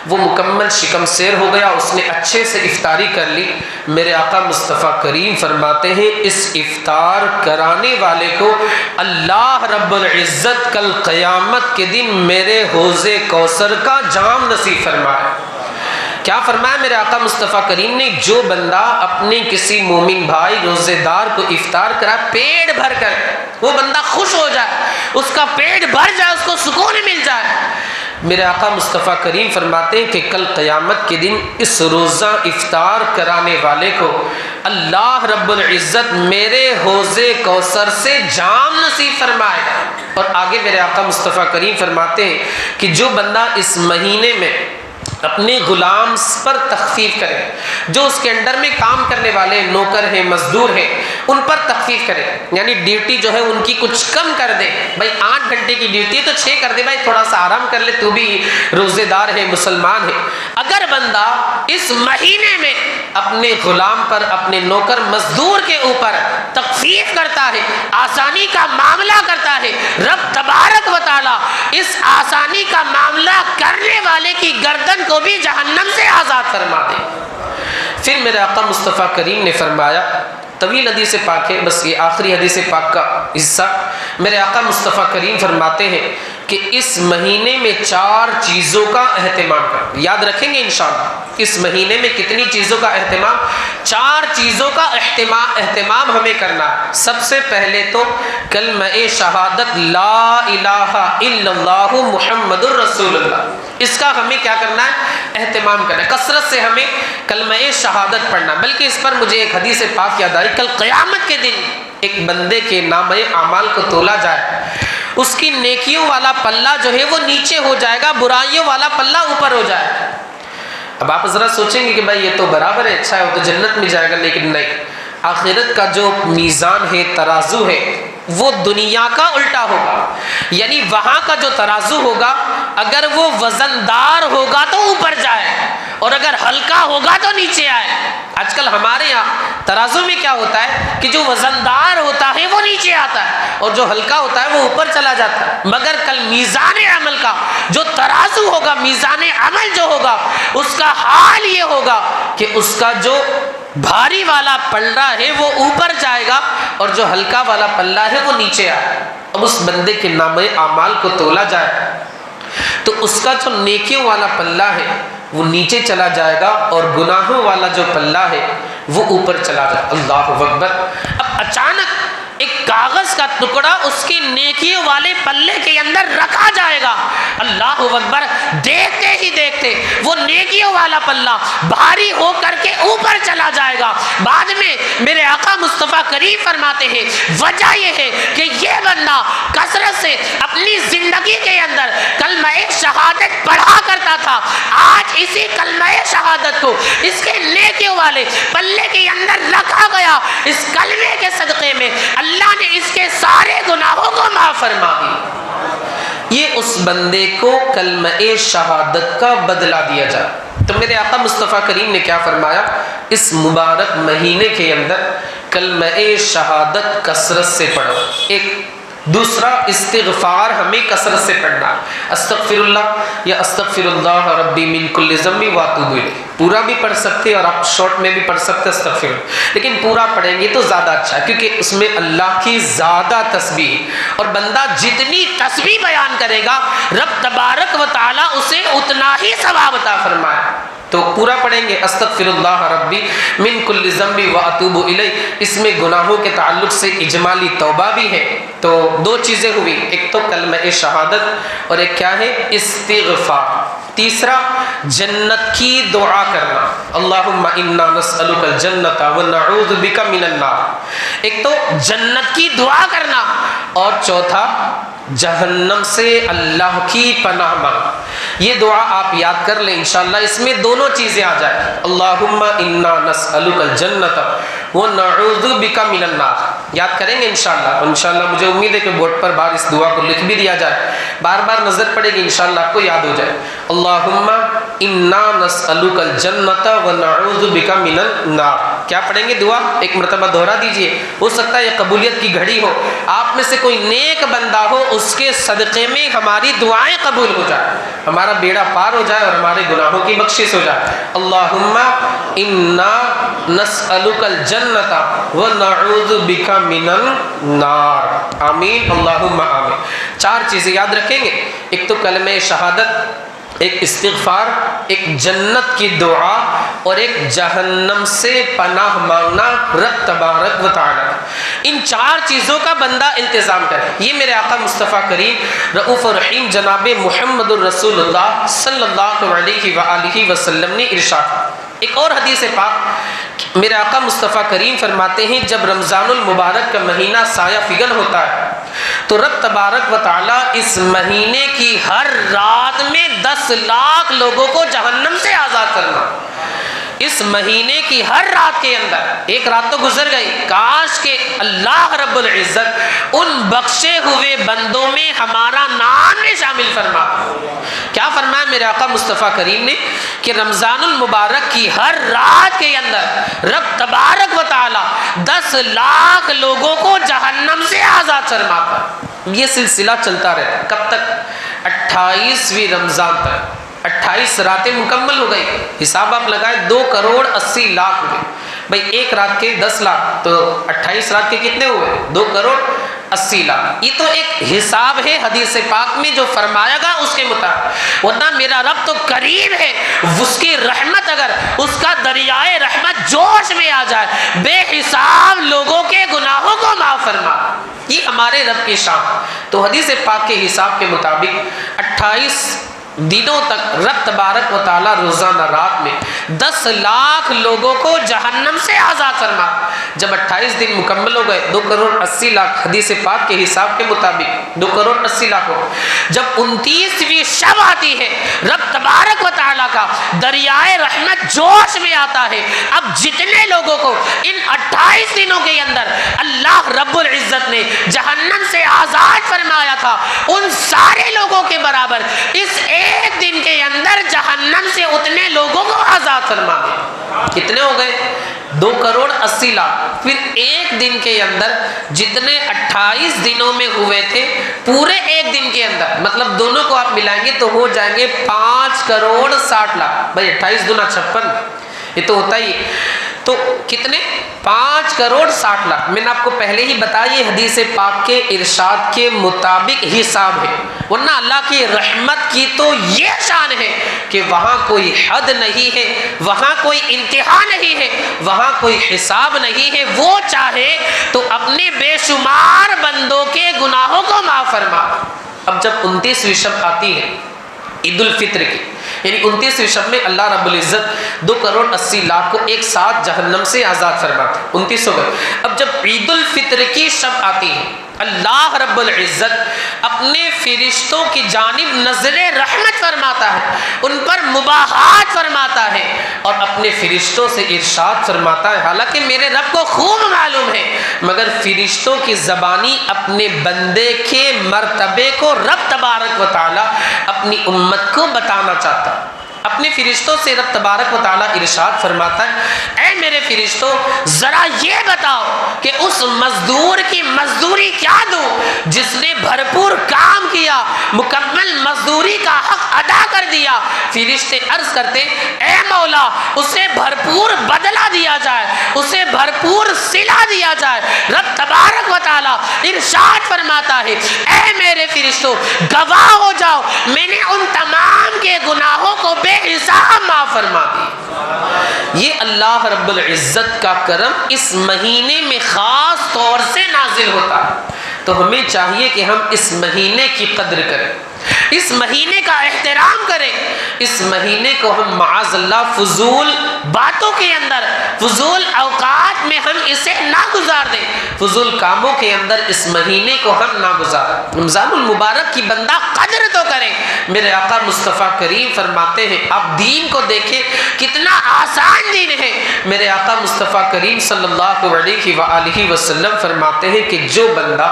[SPEAKER 2] وہ مکمل شکم سیر ہو گیا، اس نے اچھے سے افطاری کر لی، میرے آقا مصطفیٰ کریم فرماتے ہیں اس افطار کرانے والے کو اللہ رب العزت کل قیامت کے دن میرے حوض کوثر کا جام نصیب فرمائے۔ کیا فرمایا میرے آقا مصطفیٰ کریم نے؟ جو بندہ اپنے کسی مومن بھائی روزے دار کو افطار کرا پیٹ بھر کر، وہ بندہ خوش ہو جائے، اس کا پیٹ بھر جائے، اس کو سکون مل جائے، میرے آقا مصطفیٰ کریم فرماتے ہیں کہ کل قیامت کے دن اس روزہ افطار کرانے والے کو اللہ رب العزت میرے حوض کوثر سے جام نصیب فرمائے گا۔ اور آگے میرے آقا مصطفیٰ کریم فرماتے ہیں کہ جو بندہ اس مہینے میں اپنے غلام پر تخفیف کرے، جو اس کے انڈر میں کام کرنے والے نوکر ہیں، مزدور ہیں، ان پر تخفیف کرے، یعنی ڈیوٹی جو ہے ان کی کچھ کم کر دے، بھائی 8 گھنٹے کی ڈیوٹی ہے تو 6 کر دے، بھائی تھوڑا سا آرام کر لے، تو بھی روزے دار ہے، مسلمان ہے۔ اگر بندہ اس مہینے میں اپنے غلام پر، اپنے نوکر مزدور کے اوپر تخفیف کرتا ہے، آسانی کا معاملہ کرتا ہے، رب تبارک و تعالی اس آسانی کا معاملہ کرنے والے کی گردن کو بھی جہنم سے آزاد فرما دے۔ پھر میرے آقا مصطفیٰ کریم نے فرمایا، طویل حدیث پاک ہے، بس یہ آخری حدیث پاک کا حصہ، میرے آقا مصطفیٰ کریم فرماتے ہیں کہ اس مہینے میں 4 چیزوں کا اہتمام کریں۔ یاد رکھیں گے انشاءاللہ اس مہینے میں کتنی چیزوں کا اہتمام؟ 4 چیزوں کا اہتمام ہمیں کرنا ہے۔ سب سے پہلے تو کلمہ شہادت لا الہ الا اللہ محمد الرسول اللہ، اس کا ہمیں کیا کرنا ہے؟ اہتمام کرنا ہے، کثرت سے ہمیں کلمہ شہادت پڑھنا۔ بلکہ اس پر مجھے ایک حدیث پاک یاد آئی، کل قیامت کے دن ایک بندے کے نامہ اعمال کو تولا جائے، اس کی نیکیوں والا پلہ جو ہے وہ نیچے ہو جائے گا، برائیوں والا پلہ اوپر ہو جائے گا۔ اب آپ ذرا سوچیں گے کہ بھائی یہ تو برابر ہے، اچھا ہے، وہ تو جنت میں جائے گا، لیکن نہیں، آخرت کا جو میزان ہے، ترازو ہے، وہ دنیا کا الٹا ہوگا، یعنی وہاں کا جو ترازو ہوگا اگر وہ وزندار ہوگا تو اوپر جائے، اور اگر ہلکا ہوگا تو نیچے آئے۔ آج کل ہمارے یہاں ترازو میں کیا ہوتا ہے کہ جو وزندار ہوتا ہے وہ نیچے آتا ہے، اور جو ہلکا ہوتا ہے وہ اوپر چلا جاتا ہے۔ مگر کل میزان عمل کا جو ترازو ہوگا، میزان عمل جو ہوگا، اس کا حال یہ ہوگا کہ اس کا جو بھاری والا پلہ ہے وہ اوپر جائے گا، اور جو ہلکا والا پلہ ہے وہ نیچے آئے۔ اب اس بندے کے نامہ اعمال کو تولا جائے تو اس کا جو نیکیوں والا پلہ ہے وہ نیچے چلا جائے گا، اور گناہوں والا جو پلہ ہے وہ اوپر چلا جائے گا۔ اللہ اکبر۔ اب اچانک ایک
[SPEAKER 3] کاغذ کا ٹکڑا اس کی نیکیوں والے پلے کے اندر رکھا جائے گا۔ اللہ اکبر، دیکھتے ہی دیکھتے وہ نیکیوں والا پلہ بھاری ہو کر کے اوپر چلا جائے گا۔ بعد میں میرے آقا مصطفیٰ کریم فرماتے ہیں وجہ یہ ہے کہ یہ بندہ کثرت سے اپنی زندگی کے اندر کلمہ شہادت پڑھا کرتا تھا، آج اسی کلمہ شہادت کو اس کے نیکیوں والے پلے کے اندر رکھا گیا، اس کلمے کے صدقے میں اللہ نے اس کے سارے گناہوں کو معاف فرما دی۔ یہ اس بندے کو کلمہ شہادت کا بدلہ دیا جائے۔ تو میرے آقا مصطفیٰ کریم نے کیا فرمایا؟ اس مبارک مہینے کے اندر کلمہ شہادت کثرت سے پڑھو۔ ایک دوسرا استغفار ہمیں کثرت سے پڑھنا، استغفر اللہ یا استغفر اللہ ربی من کل ذنب واتوب الیہ، پورا بھی پڑھ سکتے اور آپ شارٹ میں بھی پڑھ سکتے استغفر اللہ، لیکن پورا پڑھیں گے تو زیادہ اچھا ہے کیونکہ اس میں اللہ کی زیادہ تسبیح، اور بندہ جتنی تسبیح بیان کرے گا رب تبارک و تعالی اسے اتنا ہی ثواب عطا فرمائے۔ تو پورا پڑھیں گے استغفر اللہ ربی من کل ذنب واتوب الیہ، اس میں گناہوں کے تعلق سے اجمالی توبہ بھی ہے۔ تو دو چیزیں ہوئی، ایک تو کلمہ شہادت اور ایک کیا ہے؟ استغفار۔ تیسرا جنت کی دعا کرنا، اللہم انا نسألک الجنت ونعوذ بک من النار، ایک تو جنت کی دعا کرنا، اور چوتھا جہنم سے اللہ کی پناہ مانگنا۔ یہ دعا آپ یاد کر لیں انشاءاللہ، اس میں دونوں چیزیں آ جائیں، اللہم انا نسألک الجنت ونعوذ بک من النار، یاد کریں گے انشاءاللہ۔ اور انشاءاللہ مجھے امید ہے کہ بورڈ پر بار اس دعا کو لکھ بھی دیا جائے، بار بار نظر پڑے گی انشاءاللہ آپ کو یاد ہو جائے۔ اللہم انا نسألک الجنت ونعوذ بک من النار، کیا پڑھیں گے دعا؟ ایک مرتبہ دہرا دیجئے، ہو سکتا ہے یہ قبولیت کی گھڑی ہو، آپ میں سے کوئی نیک بندہ ہو اس کے صدقے میں ہماری دعائیں قبول ہو جائے، ہمارا بیڑا پار ہو جائے اور ہمارے گناہوں کی بخشش ہو جائے۔ اللہم انا نسألک الجنت ونعوذ بک من النار، آمین اللہم آمین۔ چار چیزیں یاد رکھیں گے، ایک تو کلمہ شہادت، ایک استغفار، ایک جنت کی دعا، اور ایک جہنم سے پناہ مانگنا رب تبارک و تعالی۔ ان چار چیزوں کا بندہ التزام کرے۔ یہ میرے آقا مصطفیٰ کریم رؤوف الرحیم جناب محمد الرسول اللہ صلی اللہ علیہ وآلہ وسلم نے ارشاد۔ ایک اور حدیث پاک میرے آقا مصطفیٰ کریم فرماتے ہیں جب رمضان المبارک کا مہینہ سایہ فگن ہوتا ہے تو رب تبارک و تعالی اس مہینے کی ہر رات میں 10 لاکھ لوگوں کو جہنم سے آزاد کرنا۔ اس مہینے کی ہر رات کے اندر، ایک رات تو گزر گئی، کاش کہ اللہ رب العزت ان بخشے ہوئے بندوں میں ہمارا نام بھی شامل فرما۔ کیا فرمایا میرے آقا مصطفیٰ کریم نے کہ رمضان المبارک کی ہر رات کے اندر رب تبارک و تعالی 10 لاکھ لوگوں کو جہنم سے آزاد فرماتا۔ یہ سلسلہ چلتا رہتا، کب تک؟ 28ویں رمضان تک۔ 28 راتیں مکمل ہو گئی، حساب آپ لگائیں 2,80,00,000 ہوئے۔ بھائی ایک رات کے 10 لاکھ تو 28 رات کے کتنے ہوئے؟ 2,80,00,000۔ یہ تو ایک حساب ہے حدیث پاک میں جو فرمایا گا اس کے مطابق، ورنہ میرا رب تو قریب ہے، اس کی رحمت اگر اس کا دریائے رحمت جوش میں آ جائے بے حساب لوگوں کے گناہوں کو معاف فرما۔ یہ ہمارے رب کی شان۔ تو حدیث پاک کے حساب کے مطابق 28 دنوں تک رب تبارک و تعالی روزانہ رات میں 10 لاکھ لوگوں کو جہنم سے آزاد فرما۔ جب 28 دن مکمل ہو گئے 2,80,00,000 حدیث پاک کے حساب کے مطابق 2,80,00,000 ہو۔ جب 29ویں شب آتی ہے رب تبارک و تعالی کا دریائے رحمت جوش میں آتا ہے۔ اب جتنے لوگوں کو ان 28 دنوں کے اندر اللہ رب العزت نے جہنم سے آزاد فرمایا تھا ان سارے لوگوں کے برابر اس ایک دن کے اندر جہنم سے اتنے لوگوں کو آزاد فرما دے۔ کتنے ہو گئے؟ 2,80,00,000۔ پھر ایک دن کے اندر جتنے 28 دنوں میں ہوئے تھے پورے ایک دن کے اندر، مطلب دونوں کو آپ ملائیں گے تو ہو جائیں گے 5,60,00,000۔ بھائی 28 دنا 56، یہ تو ہوتا ہی۔ تو کتنے؟ 5,60,00,000۔ میں نے آپ کو پہلے ہی بتایا یہ حدیث پاک کے ارشاد کے مطابق حساب ہے، ورنہ اللہ کی رحمت کی تو یہ شان ہے کہ وہاں کوئی حد نہیں ہے، وہاں کوئی انتہا نہیں ہے، وہاں کوئی حساب نہیں ہے۔ وہ چاہے تو اپنے بے شمار بندوں کے گناہوں کو معاف فرما۔ اب جب 29ویں شب آتی ہے عید الفطر کی، یعنی 29ویں شب میں اللہ رب العزت 2,80,00,000 کو ایک ساتھ جہنم سے آزاد فرماتے ہیں، 29 ہو گئے۔ اب جب عید الفطر کی شب آتی ہے، اللہ رب العزت اپنے فرشتوں کی جانب نظر رحمت فرماتا ہے، ان پر مباحات فرماتا ہے اور اپنے فرشتوں سے ارشاد فرماتا ہے، حالانکہ میرے رب کو خوب معلوم ہے، مگر فرشتوں کی زبانی اپنے بندے کے مرتبے کو رب تبارک و تعالی اپنی امت کو بتانا چاہتا ہے۔ اپنے فرشتوں سے رب تبارک و تعالیٰ ارشاد فرماتا ہے، اے میرے فرشتوں ذرا یہ بتاؤ کہ اس مزدور کی مزدوری کیا دوں جس نے بھرپور کام کیا، مکمل مزدوری کا حق ادا کر دیا۔ فرشتے عرض کرتے، اے مولا اسے بھرپور بدلہ دیا جائے، اسے بھرپور صلہ دیا جائے۔ رب تبارک و تعالیٰ ارشاد فرماتا ہے، اے میرے فرشتوں گواہ ہو جاؤ، میں نے ان تمام کے گناہوں کو بے حساب معاف فرما دی۔ یہ اللہ رب العزت کا کرم اس مہینے میں خاص طور سے نازل ہوتا ہے، تو ہمیں چاہیے کہ ہم اس مہینے کی قدر کریں، اس مہینے کا احترام کریں، اس مہینے کو ہم معاذ اللہ فضول باتوں کے اندر، فضول اوقات میں ہم اسے نہ گزار دیں، فضول کاموں کے اندر اس مہینے کو ہم نہ گزاریں۔ رمضان المبارک کی بندہ قدر تو کرے۔ میرے آقا مصطفیٰ کریم فرماتے ہیں، آپ دین کو دیکھیں کتنا آسان دین ہے۔ میرے آقا مصطفیٰ کریم صلی اللہ علیہ وآلہ وسلم فرماتے ہیں کہ جو بندہ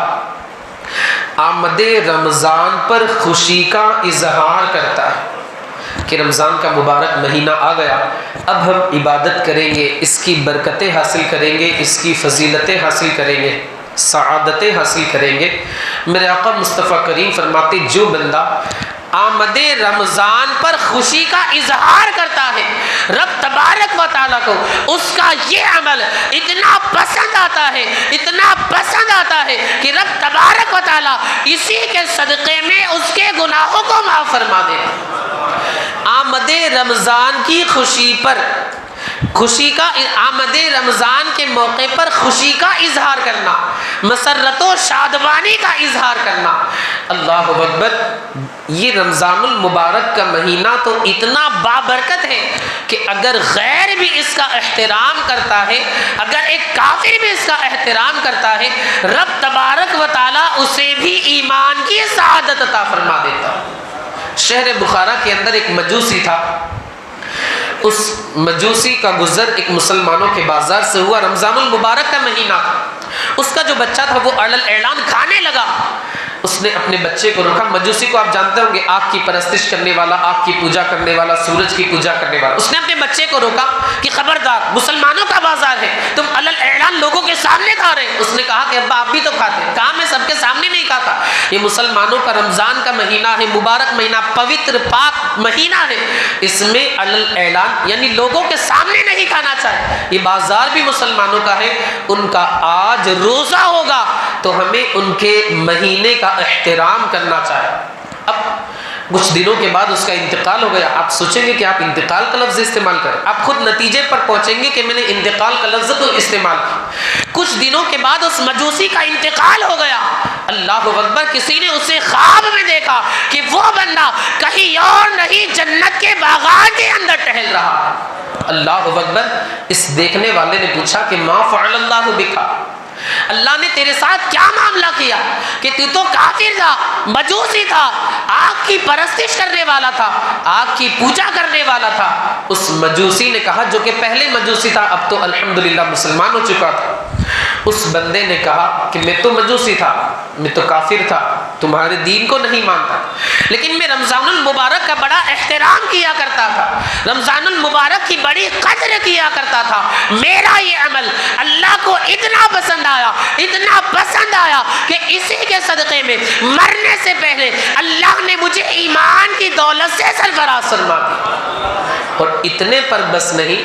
[SPEAKER 3] آمد رمضان پر خوشی کا اظہار کرتا ہے کہ رمضان کا مبارک مہینہ آ گیا، اب ہم عبادت کریں گے، اس کی برکتیں حاصل کریں گے، اس کی فضیلتیں حاصل کریں گے، سعادتیں حاصل کریں گے۔ میرے آقا مصطفیٰ کریم فرماتے جو بندہ آمد رمضان پر خوشی کا اظہار کرتا ہے، رب تبارک و تعالیٰ کو اس کا یہ عمل اتنا پسند آتا ہے، اتنا پسند آتا ہے کہ رب تبارک و تعالیٰ اسی کے صدقے میں اس کے گناہوں کو معاف فرما دیتا۔ آمد رمضان کی خوشی پر، خوشی کا آمد رمضان کے موقع پر خوشی کا اظہار کرنا، مسرت و شادمانی کا اظہار کرنا، اللہ اکبر۔ یہ رمضان المبارک کا مہینہ تو اتنا بابرکت ہے کہ اگر غیر بھی اس کا احترام کرتا ہے، اگر ایک کافر بھی اس کا احترام کرتا ہے، رب تبارک و تعالیٰ اسے بھی ایمان کی سعادت عطا فرما دیتا۔ شہر بخارا کے اندر ایک مجوسی تھا، اس مجوسی کا گزر ایک مسلمانوں کے بازار سے ہوا، رمضان المبارک کا مہینہ تھا۔ اس کا جو بچہ تھا وہ اعلان کھانے لگا، اس نے اپنے بچے کو روکا۔ مجوسی کو آپ جانتے ہوں گے، آگ کی پرستش کرنے والا، آگ کی پوجا کرنے والا، سورج کی پوجا کرنے والا۔ اس نے اپنے بچے کو روکا کہ خبردار مسلمانوں کا بازار ہے، تم اعلان لوگوں کے سامنے کھا رہے۔ اس نے کہا کہ ابا آپ بھی تو کھاتے ہیں۔ کہا میں سب کے سامنے نہیں کھاتا، یہ مسلمانوں کا رمضان کا مہینہ ہے، مبارک مہینہ، پوتر پاک مہینہ ہے، اس میں اعلان یعنی لوگوں کے سامنے نہیں کھانا چاہیے، یہ بازار بھی مسلمانوں کا ہے، ان کا آج روزہ ہوگا تو ہمیں ان کے مہینے کا احترام کرنا چاہیے۔ اب کچھ دنوں کے بعد اس کا انتقال ہو گیا۔ آپ سوچیں گے کہ آپ انتقال کا لفظ استعمال کریں، آپ خود نتیجے پر پہنچیں گے کہ میں نے انتقال کا لفظ کو استعمال کیا۔ کچھ دنوں کے بعد اس مجوسی کا انتقال ہو گیا۔ اللہ اکبر، کسی نے اسے خواب میں دیکھا کہ وہ بندہ کہیں اور نہیں جنت کے باغات کے اندر ٹہل رہا ہے۔ اللہ اکبر، اس دیکھنے والے نے پوچھا کہ ما فعل اللہ بکا، اللہ نے تیرے ساتھ کیا معاملہ کیا کہ تو کافر تھا، مجوسی تھا، آگ کی پرستش کرنے والا تھا، آگ کی پوجا کرنے والا تھا۔ اس مجوسی نے کہا، جو کہ پہلے مجوسی تھا اب تو الحمدللہ مسلمان ہو چکا تھا، اس بندے نے کہا کہ میں تو مجوسی تھا، میں تو کافر تھا، تمہارے دین کو نہیں مانتا، لیکن میں رمضان المبارک کا بڑا احترام کیا کرتا تھا، رمضان المبارک کی بڑی قدر کیا کرتا تھا۔ میرا یہ عمل اللہ کو اتنا پسند آیا، اتنا پسند آیا کہ اسی کے صدقے میں مرنے سے پہلے اللہ نے مجھے ایمان کی دولت سے سرفراز فرما دیا۔ اور اتنے پر بس نہیں،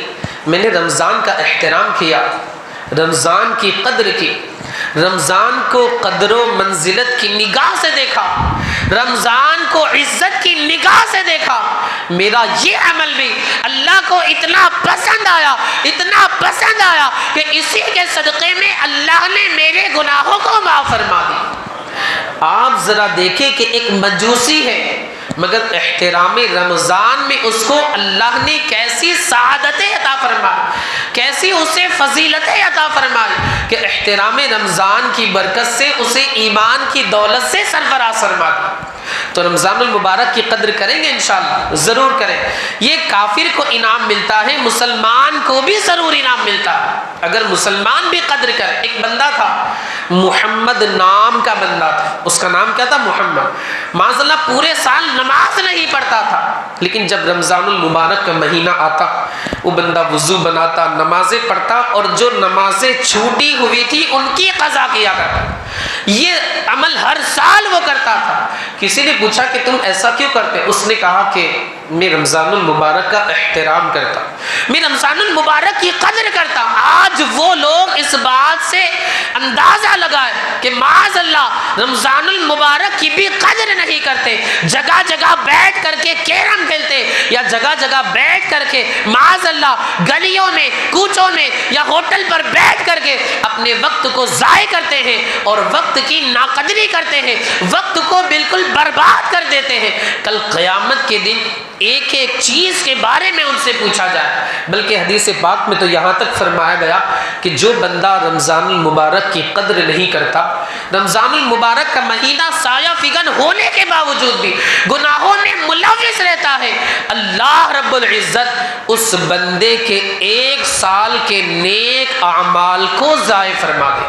[SPEAKER 3] میں نے رمضان کا احترام کیا،
[SPEAKER 2] رمضان کی قدر کی، رمضان کو قدر و منزلت کی نگاہ سے دیکھا، رمضان کو عزت کی نگاہ سے دیکھا، میرا یہ عمل بھی اللہ کو اتنا پسند آیا، اتنا پسند آیا کہ اسی کے صدقے میں اللہ نے میرے گناہوں کو معاف فرما دی۔ آپ ذرا دیکھیں کہ ایک مجوسی ہے مگر احترام رمضان میں اس کو اللہ نے کیسی سعادتیں عطا فرمائی، کیسی اسے فضیلتیں عطا فرمائی کہ احترام رمضان کی برکت سے اسے ایمان کی دولت سے سرفراز فرما دی۔ تو رمضان المبارک کی قدر کریں گے انشاءاللہ، ضرور کریں۔ یہ کافر کو انعام ملتا ہے، مسلمان کو بھی ضرور انعام ملتا ہے اگر مسلمان بھی قدر کرے۔ ایک بندہ تھا، محمد نام کا بندہ تھا، اس کا نام کیا تھا؟ محمد۔ معاذ اللہ پورے سال نماز نہیں پڑھتا تھا، لیکن جب رمضان المبارک کا مہینہ آتا وہ بندہ وضو بناتا، نمازیں پڑھتا اور جو نمازیں چھوٹی ہوئی تھی ان کی قضا کیا کرتا۔ یہ عمل ہر سال وہ کرتا تھا۔ کسی نے پوچھا کہ تم ایسا کیوں کرتے؟ اس نے کہا کہ میں رمضان المبارک کا احترام کرتا، میں رمضان المبارک کی قدر کرتا۔ آج وہ لوگ اس بات سے اندازہ لگائے کہ معاذ اللہ رمضان المبارک کی بھی قدر نہیں کرتے، جگہ جگہ بیٹھ کر کے کیرم کھیلتے یا جگہ جگہ بیٹھ کر کے معاذ اللہ گلیوں میں، کوچوں میں یا ہوٹل پر بیٹھ کر کے اپنے وقت کو ضائع کرتے ہیں اور وقت کی ناقدری کرتے ہیں، وقت کو بالکل برباد کر دیتے ہیں۔ کل قیامت کے دن ایک ایک چیز کے بارے میں ان سے پوچھا جائے، بلکہ حدیث پاک میں تو یہاں تک فرمایا گیا کہ جو بندہ رمضان المبارک کی قدر نہیں کرتا، رمضان المبارک کا مہینہ سایہ فگن ہونے کے باوجود بھی گناہوں میں ملوث رہتا ہے، اللہ رب العزت اس بندے کے 1 سال کے نیک اعمال کو ضائع فرما دے۔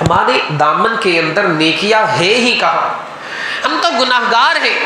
[SPEAKER 2] ہمارے دامن کے اندر نیکیاں ہے ہی کہاں؟ ہم تو گناہگار ہیں،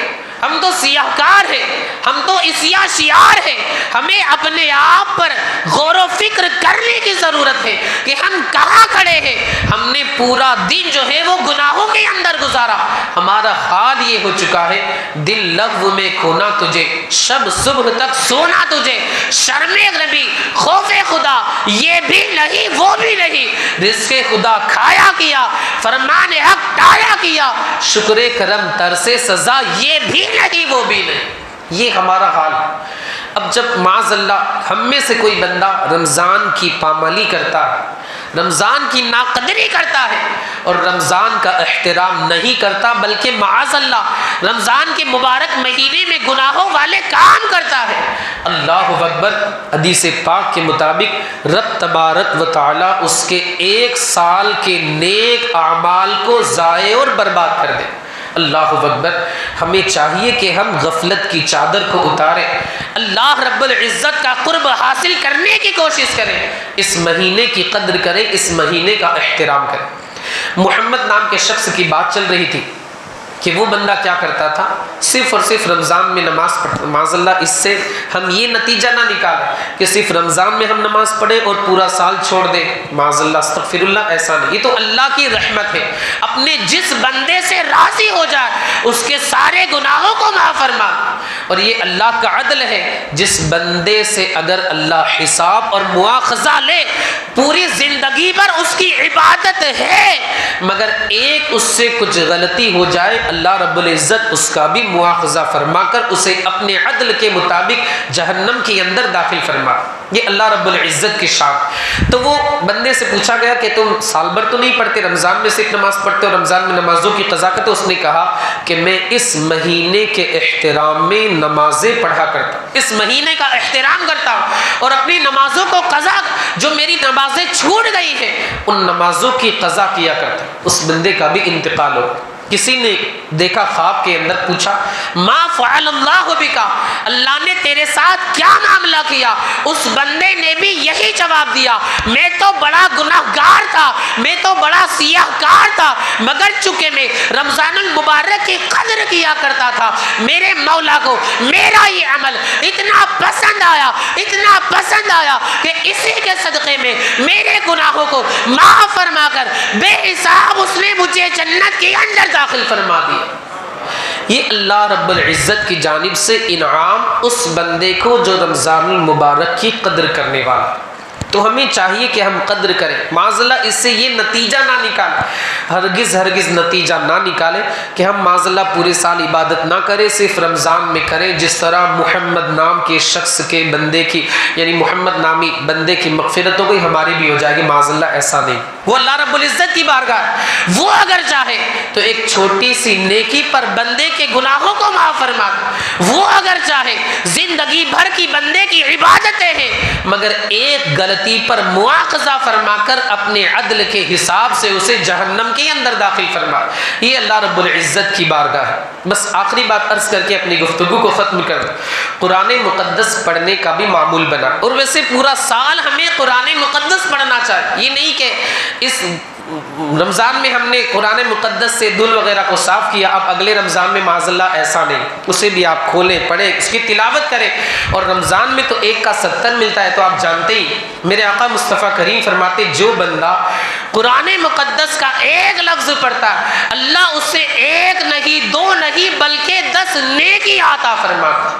[SPEAKER 2] ہم تو سیاہ کار ہیں، ہم تو عصیاں شیار ہیں۔ ہمیں اپنے آپ پر غور و فکر کرنے کی ضرورت ہے کہ ہم کہاں کھڑے ہیں۔ ہم نے پورا دن جو ہے وہ گناہوں کے اندر گزارا، ہمارا حال یہ ہو چکا ہے، دل لغو میں کھونا تجھے، شب صبح تک سونا تجھے، شرم نبی خوف خدا یہ بھی نہیں وہ بھی نہیں، رزق خدا کھایا کیا، فرمان حق ٹایا کیا، شکر کرم ترسے سزا یہ بھی نہیں وہ بھی نہیں۔ یہ ہمارا حال ہے۔ اب جب معاذ اللہ ہم میں سے کوئی بندہ رمضان کی پامالی کرتا ہے، رمضان کی ناقدری کرتا ہے اور رمضان کا احترام نہیں کرتا بلکہ معاذ اللہ رمضان کے مبارک مہینے میں گناہوں والے کام کرتا ہے، اللہ اکبر، حدیث پاک کے مطابق رب تبارک و تعالی اس کے 1 سال کے نیک اعمال کو ضائع اور برباد کر دے۔ اللہ اکبر۔ ہمیں چاہیے کہ ہم غفلت کی چادر کو اتاریں، اللہ رب العزت کا قرب حاصل کرنے کی کوشش کریں، اس مہینے کی قدر کریں، اس مہینے کا احترام کریں۔ محمد نام کے شخص کی بات چل رہی تھی کہ وہ بندہ کیا کرتا تھا، صرف اور صرف رمضان میں نماز پڑھتا۔ معاذ اللہ اس سے ہم یہ نتیجہ نہ نکالیں کہ صرف رمضان میں ہم نماز پڑھیں اور پورا سال چھوڑ دیں، معاذ اللہ استغفر اللہ، ایسا نہیں۔ یہ تو اللہ کی رحمت ہے، اپنے جس بندے سے راضی ہو جائے اس کے سارے گناہوں کو معاف فرما، اور یہ اللہ کا عدل ہے، جس بندے سے اگر اللہ حساب اور مواخذہ لے، پوری زندگی پر اس کی عبادت ہے مگر ایک اس سے کچھ غلطی ہو جائے، اللہ رب العزت اس کا بھی مواخذہ فرما کر اسے اپنے عدل کے مطابق جہنم کے اندر داخل فرما۔ یہ اللہ رب العزت کی شان۔ تو وہ بندے سے پوچھا گیا کہ تم سال بھر تو نہیں پڑھتے، رمضان میں صرف نماز پڑھتے ہو، رمضان میں نمازوں کی قضا کرتے؟ اس نے کہا کہ میں اس مہینے کے احترام میں نمازیں پڑھا کرتا ہوں، اس مہینے کا احترام کرتا ہوں اور اپنی نمازوں کو قضا، جو میری نمازیں چھوٹ گئی ہیں ان نمازوں کی قضا کیا کرتا ہوں۔ اس بندے کا بھی انتقال ہو۔ کسی نے دیکھا خواب کے اندر، پوچھا ما فعل اللہ بکا، اللہ نے تیرے ساتھ کیا معاملہ کیا؟ اس بندے نے بھی یہی جواب دیا، میں تو بڑا گناہگار تھا، میں تو بڑا سیاہ کار تھا، مگر چونکہ میں رمضان المبارک کی قدر کیا کرتا تھا، میرے مولا کو میرا یہ عمل اتنا پسند آیا، اتنا پسند آیا کہ اسی کے صدقے میں میرے گناہوں کو معاف فرما کر بے حساب اس نے مجھے جنت کے اندر داخل فرما دیا۔ یہ اللہ رب العزت کی جانب سے انعام اس بندے کو جو رمضان المبارک کی قدر کرنے والا۔ تو ہمیں چاہیے کہ ہم قدر کریں. معاذ اللہ اس سے یہ نتیجہ نہ نکالیں، ہرگز نتیجہ نہ نکالیں کہ ہم معاذ اللہ پورے سال عبادت نہ کریں، صرف رمضان میں کریں. جس طرح محمد نام کے شخص کے بندے کی، یعنی محمد نامی بندے کی مغفرت ہو گئی، ہماری بھی ہو جائے گی. معاذ اللہ ایسا نہیں. وہ اللہ رب العزت کی بارگاہ، وہ اگر چاہے تو ایک چھوٹی سی نیکی پر بندے کے گناہوں کو معاف فرما دے. وہ اگر چاہے زندگی بھر کی بندے کی عبادتیں ہیں مگر ایک غلطی پر مواخذہ فرما کر اپنے عدل کے حساب سے اسے جہنم کے اندر داخل فرما. یہ اللہ رب العزت کی بارگاہ ہے. بس آخری بات عرض کر کے اپنی گفتگو کو ختم کر دوں. قرآن مقدس پڑھنے کا بھی معمول بنا، اور ویسے پورا سال ہمیں قرآن مقدس پڑھنا چاہیے. یہ نہیں کہ اس رمضان میں ہم نے قرآن مقدس سے دل وغیرہ کو صاف کیا، اب اگلے رمضان میں معاذ اللہ ایسا نہیں. اسے بھی آپ کھولیں، پڑھیں، اس کی تلاوت کریں. اور رمضان میں تو 1 کا 70 ملتا ہے. تو آپ جانتے ہی میرے آقا مصطفیٰ کریم فرماتے جو بندہ قرآن مقدس کا ایک لفظ پڑھتا ہے اللہ اس سے 1 نہیں 2 نہیں بلکہ 10 نیکی عطا فرماتا.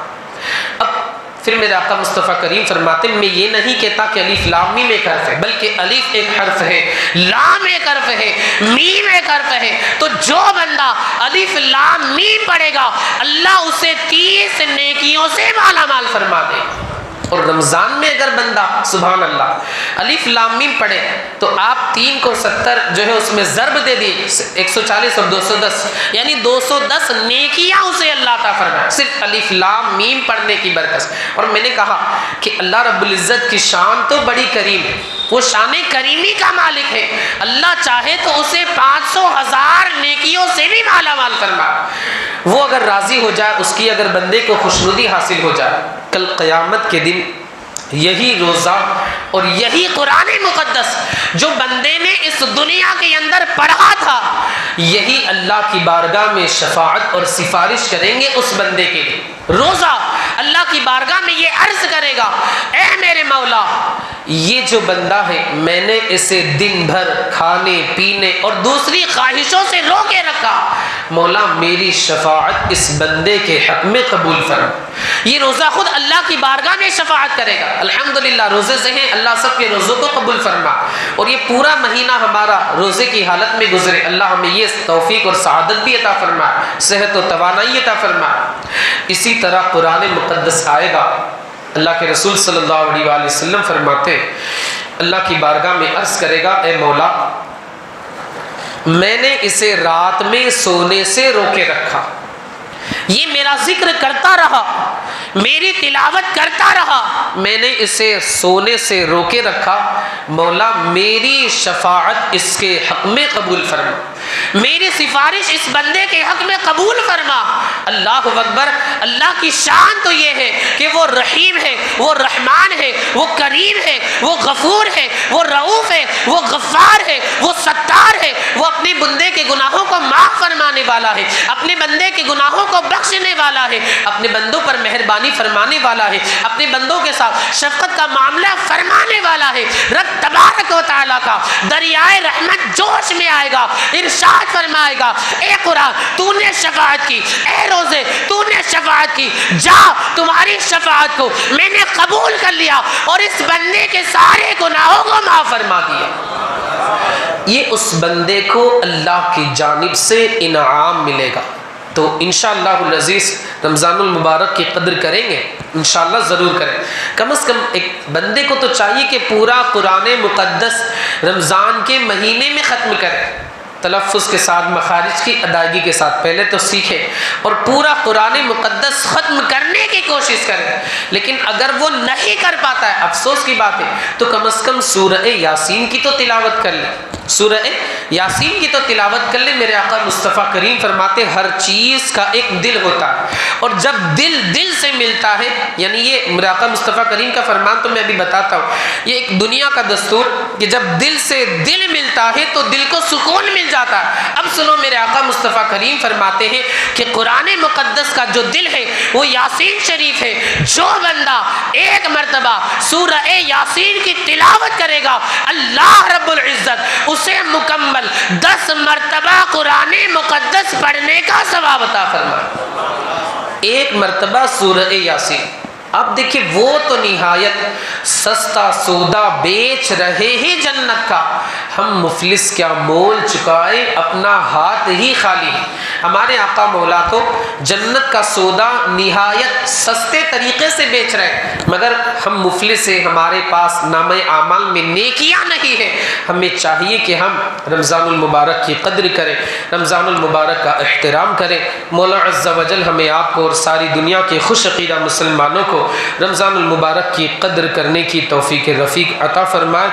[SPEAKER 2] اب پھر میرے آقا مصطفیٰ کریم فرماتے میں یہ نہیں کہتا کہ الف لام میم ایک حرف ہے، بلکہ الف ایک حرف ہے، لام ایک حرف ہے، میم ایک حرف ہے. تو جو بندہ الف لام میم پڑھے گا اللہ اسے 30 نیکیوں سے مالا مال فرما دے. اور رمضان میں اگر بندہ سبحان اللہ الف لام میم پڑھے تو آپ 3 کو 70 جو ہے اس میں ضرب دے دی 140 اور 210، یعنی 210 نیکیاں اسے اللہ عطا فرمائے صرف الف لام میم پڑھنے کی برکت سے. اور میں نے کہا کہ اللہ رب العزت کی شان تو بڑی کریم ہے، وہ شان کریمی کا مالک ہے. اللہ چاہے تو اسے 500,000 نیکیوں سے بھی مالا مال فرمائے. وہ اگر راضی ہو جائے، اس کی اگر بندے کو خوشنودی حاصل ہو جائے، کل قیامت کے دن یہی روزہ اور یہی قرآن مقدس جو بندے نے اس دنیا کے اندر پڑھا تھا، یہی اللہ کی بارگاہ میں شفاعت اور سفارش کریں گے اس بندے کے لیے. روزہ اللہ کی بارگاہ میں یہ عرض کرے گا اے میرے مولا، یہ جو بندہ ہے میں نے اسے دن بھر کھانے پینے اور دوسری خواہشوں سے روکے رکھا، مولا میری شفاعت اس بندے کے حق میں قبول فرما. یہ روزہ خود اللہ کی بارگاہ میں شفاعت کرے گا. الحمدللہ روزے سے ہیں، اللہ سب کے روزوں کو قبول فرما، اور یہ پورا مہینہ ہمارا روزے کی حالت میں گزرے. اللہ ہمیں یہ توفیق اور سعادت بھی عطا فرما، صحت و توانائی عطا فرما. اسی طرح قرآن مقدس آئے گا. اللہ کے رسول صلی اللہ علیہ وآلہ وسلم فرماتے اللہ کی بارگاہ میں عرض کرے گا اے مولا میں نے اسے رات میں سونے سے روکے رکھا، یہ میرا ذکر کرتا رہا، میری تلاوت کرتا رہا، میں نے اسے سونے سے روکے رکھا، مولا میری شفاعت اس کے حق میں قبول فرما، میری سفارش اس بندے کے حق میں قبول فرما. اللہ اکبر. اللہ کی شان تو یہ ہے کہ وہ رحیم ہے، وہ رحمان ہے، وہ کریم ہے، وہ غفور ہے، وہ رؤوف ہے، وہ غفار ہے، وہ ستار ہے، وہ اپنے بندے کے گناہوں کو معاف فرمانے والا ہے، اپنے بندے کے گناہوں کو بخشنے والا ہے، اپنے بندوں پر مہربانی فرمانے والا ہے، اپنے بندوں کے ساتھ شفقت کا معاملہ فرمانے والا ہے. رب تبارک و تعالیٰ کا دریائے رحمت جوش میں آئے گا، ارشاد فرمائے گا اے قرآن تو نے شفاعت کی، اے روزے تو نے شفاعت کی، جا تمہاری شفاعت کو میں نے قبول کر لیا اور اس بندے کے سارے گناہوں کو معاف فرما دیا. یہ اس بندے کو اللہ کی جانب سے انعام ملے گا. تو انشاءاللہ العزیز رمضان المبارک کی قدر کریں گے، انشاءاللہ ضرور کریں. کم از کم ایک بندے کو تو چاہیے کہ پورا قرآن مقدس رمضان کے مہینے میں ختم کرے، تلفظ کے ساتھ، مخارج کی ادائیگی کے ساتھ پہلے تو سیکھے اور پورا قرآن مقدس ختم کرنے کی کوشش کرے. لیکن اگر وہ نہیں کر پاتا ہے، افسوس کی بات ہے، تو کم از کم سورہ یاسین کی تو تلاوت کر لے، سورہ یاسین کی تو تلاوت کر لے. میرے آقا مصطفیٰ کریم فرماتے ہر چیز کا ایک دل ہوتا ہے، اور جب دل دل سے ملتا ہے، یعنی یہ میرے آقا مصطفیٰ کریم کا فرمان تو میں ابھی بتاتا ہوں، یہ ایک دنیا کا دستور کہ جب دل سے دل ملتا ہے تو دل کو سکون مل جاتا ہے. اب سنو میرے آقا مصطفیٰ کریم فرماتے ہیں کہ قرآن مقدس کا جو دل ہے وہ یاسین شریف ہے. جو بندہ ایک مرتبہ سورہ یاسین کی تلاوت کرے گا اللہ رب العزت اسے مکمل 10 مرتبہ قرآن مقدس پڑھنے کا ثواب عطا فرمائے. ایک مرتبہ سورہ یاسین.
[SPEAKER 3] اب دیکھیں وہ تو نہایت سستا سودا بیچ رہے ہیں جنت کا، ہم مفلس کیا مول چکائے اپنا ہاتھ ہی خالی ہے۔ ہمارے آقا مولا تو جنت کا سودا نہایت سستے طریقے سے بیچ رہے ہیں، مگر ہم مفلس ہیں، ہمارے پاس نامہ اعمال میں نیکیاں نہیں ہیں۔ ہمیں چاہیے کہ ہم رمضان المبارک کی قدر کریں، رمضان المبارک کا احترام کریں۔ مولا عز و جل ہمیں آپ کو اور ساری دنیا کے خوش عقیدہ مسلمانوں کو رمضان المبارک کی قدر کرنے کی توفیق رفیق عطا فرمائے۔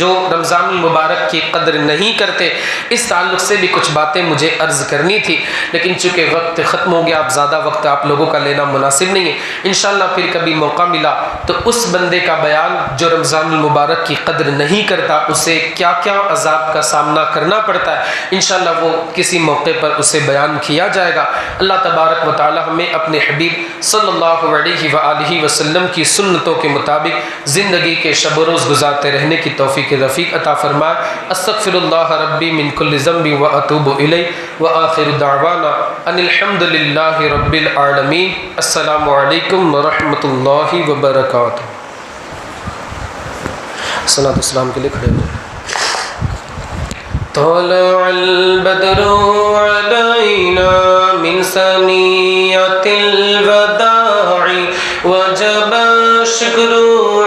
[SPEAKER 3] جو رمضان المبارک کی قدر نہیں کرتے، اس تعلق سے بھی کچھ باتیں مجھے عرض کرنی تھی، لیکن چونکہ وقت ختم ہو گیا، اب زیادہ وقت آپ لوگوں کا لینا مناسب نہیں ہے۔ انشاءاللہ پھر کبھی موقع ملا تو اس بندے کا بیان جو رمضان المبارک کی قدر نہیں کرتا، اسے کیا کیا عذاب کا سامنا کرنا پڑتا ہے، انشاءاللہ وہ کسی موقع پر اسے بیان کیا جائے گا۔ اللہ تبارک و تعالی ہمیں اپنے حبیب صلی اللہ علیہ وآلہ وسلم کی سنتوں کے مطابق زندگی کے شب و روز گزارتے رہنے کی توفیق رفیق عطا فرمائے۔ استغفر اللہ ربی من کل ذنب واتوب الیہ وآخر دعوانا ان الحمد للہ رب العالمین۔ السلام علیکم ورحمۃ اللہ وبرکاتہ۔ صلاۃ والسلام کے لیے کھڑے ہو جائیں۔ طلع البدر علينا من ثنيات الوداع وجب الشكر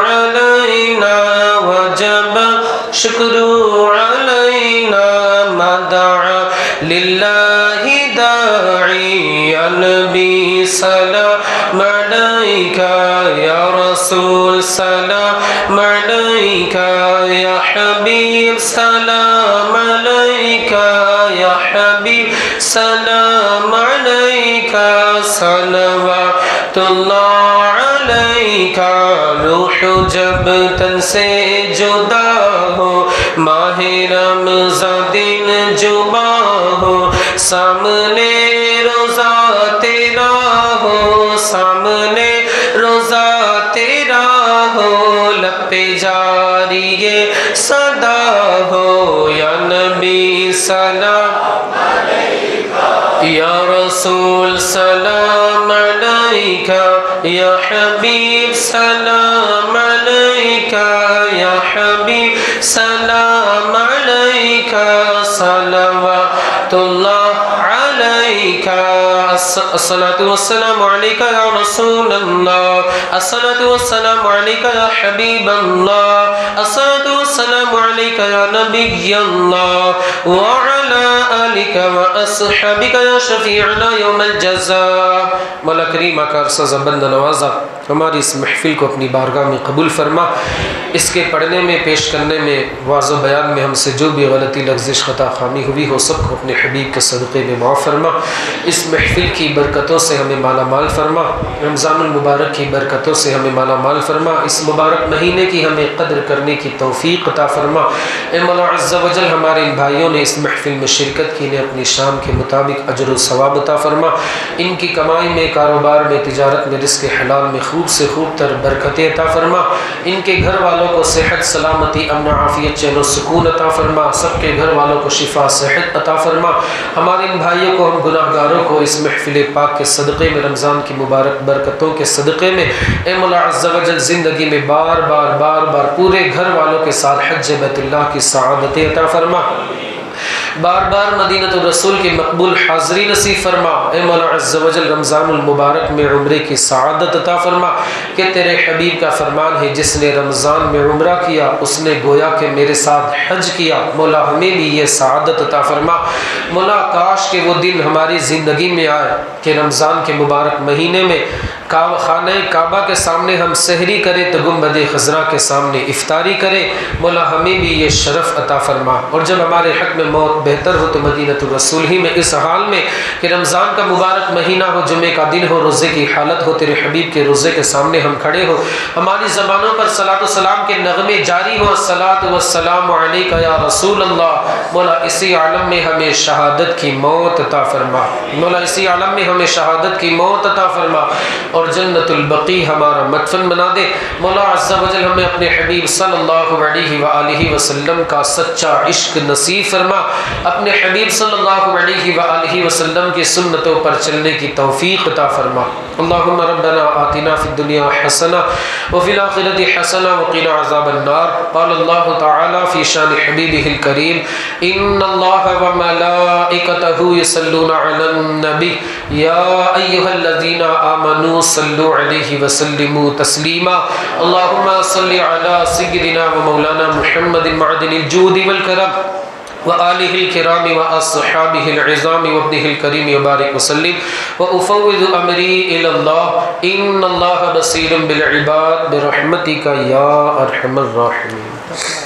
[SPEAKER 3] علينا وجب الشكر علينا ما دعا لله داعي يا نبي سلام عليك يا رسول سلام عليك يا حبيب سلام عليك يا حبيب سلام عليك صلوات اللہ علیک۔ روح جب تن سے جدا ہو، ماہ رمضان دن جمعہ ہو، سامنے روزہ تیرا ہو، سامنے روزہ تیرا ہو، لب پہ جاری یہ صدا ہو، یا نبی سلام یا رسول سلام علیک یا حبیب سلام علیک یا حبیب سلام علیک صلوات اللہ علیک۔ الصلاة والسلام علیک یا رسول اللہ، الصلاة والسلام علیک یا حبیب اللہ، الصلاة والسلام علیک یا نبی اللہ، وعلی آلک واصحابک یا شفیعنا یوم الجزاء۔ مولا کریم کا عرصہ زبند نوازا ہماری اس محفل کو اپنی بارگاہ میں قبول فرما۔ اس کے پڑھنے میں، پیش کرنے میں، واعظ و بیان میں ہم سے جو بھی غلطی لغزش خطا خامی ہوئی ہو، سب کو اپنے حبیب کے صدقے میں معاف فرما۔ اس محفل کی برکتوں سے ہمیں مالا مال فرما، رمضان المبارک کی برکتوں سے ہمیں مالا مال فرما، اس مبارک مہینے کی ہمیں قدر کرنے کی توفیق عطا فرما۔ اے مولا عز و جل ہمارے ان بھائیوں نے اس محفل میں شرکت کی، نے اپنی شان کے مطابق اجر و ثواب عطا فرما۔ ان کی کمائی میں، کاروبار میں، تجارت میں، رزق حلال میں خوب سے خوب تر برکتیں عطا فرما۔ ان کے گھر والوں کو صحت، سلامتی، امن، عافیت، چین و سکون عطا فرما۔ سب کے گھر والوں کو شفا، صحت عطا فرما۔ ہمارے ان بھائیوں کو، ہم گناہ گاروں کو اس محفل پاک کے صدقے میں، رمضان کی مبارک برکتوں کے صدقے میں، اے مولا عز و جل زندگی میں بار بار پورے گھر والوں کے ساتھ حج بیت اللہ کی سعادت عطا فرما۔ بار بار مدینہ الرسول کی مقبول حاضری نصیب فرما۔ اے مولا عز و جل رمضان المبارک میں عمرے کی سعادت عطا فرما، کہ تیرے حبیب کا فرمان ہے جس نے رمضان میں عمرہ کیا اس نے گویا کہ میرے ساتھ حج کیا۔ مولا ہمیں بھی یہ سعادت عطا فرما۔ مولا کاش کہ وہ دن ہماری زندگی میں آئے کہ رمضان کے مبارک مہینے میں خانہ کعبہ کے سامنے ہم سحری کریں تو گنبد خضرا کے سامنے افطاری کریں۔ مولا ہمیں بھی یہ شرف عطا فرما، اور جب ہمارے حق میں موت بہتر ہو تو مدینہ الرسول ہی میں، اس حال میں کہ رمضان کا مبارک مہینہ ہو، جمعے کا دن ہو، روزے کی حالت ہو، تیرے حبیب کے روزے کے سامنے ہم کھڑے ہو، ہماری زبانوں پر صلاۃ و سلام کے نغمے جاری ہوں، الصلاۃ والسلام علیک یا رسول اللہ۔ مولا اسی عالم میں ہمیں شہادت کی موت عطا فرما، مولا اسی عالم میں ہمیں شہادت کی موت عطا فرما،
[SPEAKER 2] اور جنت البقیع ہمارا مدفن بنا دے۔ مولا عز و جل ہمیں اپنے حبیب صلی اللہ علیہ وآلہ وسلم کا سچا عشق نصیب فرما، اپنے حبیب صلی اللہ علیہ وآلہ وسلم کی سنتوں پر چلنے کی توفیق عطا فرما۔ اللہم ربنا آتنا فی الدنیا حسنہ وفی الآخرۃ حسنہ وقنا عذاب النار۔ قال اللہ تعالی فی شان حبیبہ الکریم ان اللہ وملائکتہ یصلون علی النبی یا ایہا الذین آمنوا صلوا علیہ وسلموا تسلیما۔ اللہم صل علی سیدنا ومولانا محمد معدن الجود والکرم وآلہ الکرام واصحابہ العظام وابنہ الکریم وبارک وسلم وافوض امری الی اللہ ان اللہ بصیر بالعباد برحمتک یا ارحم الراحمین۔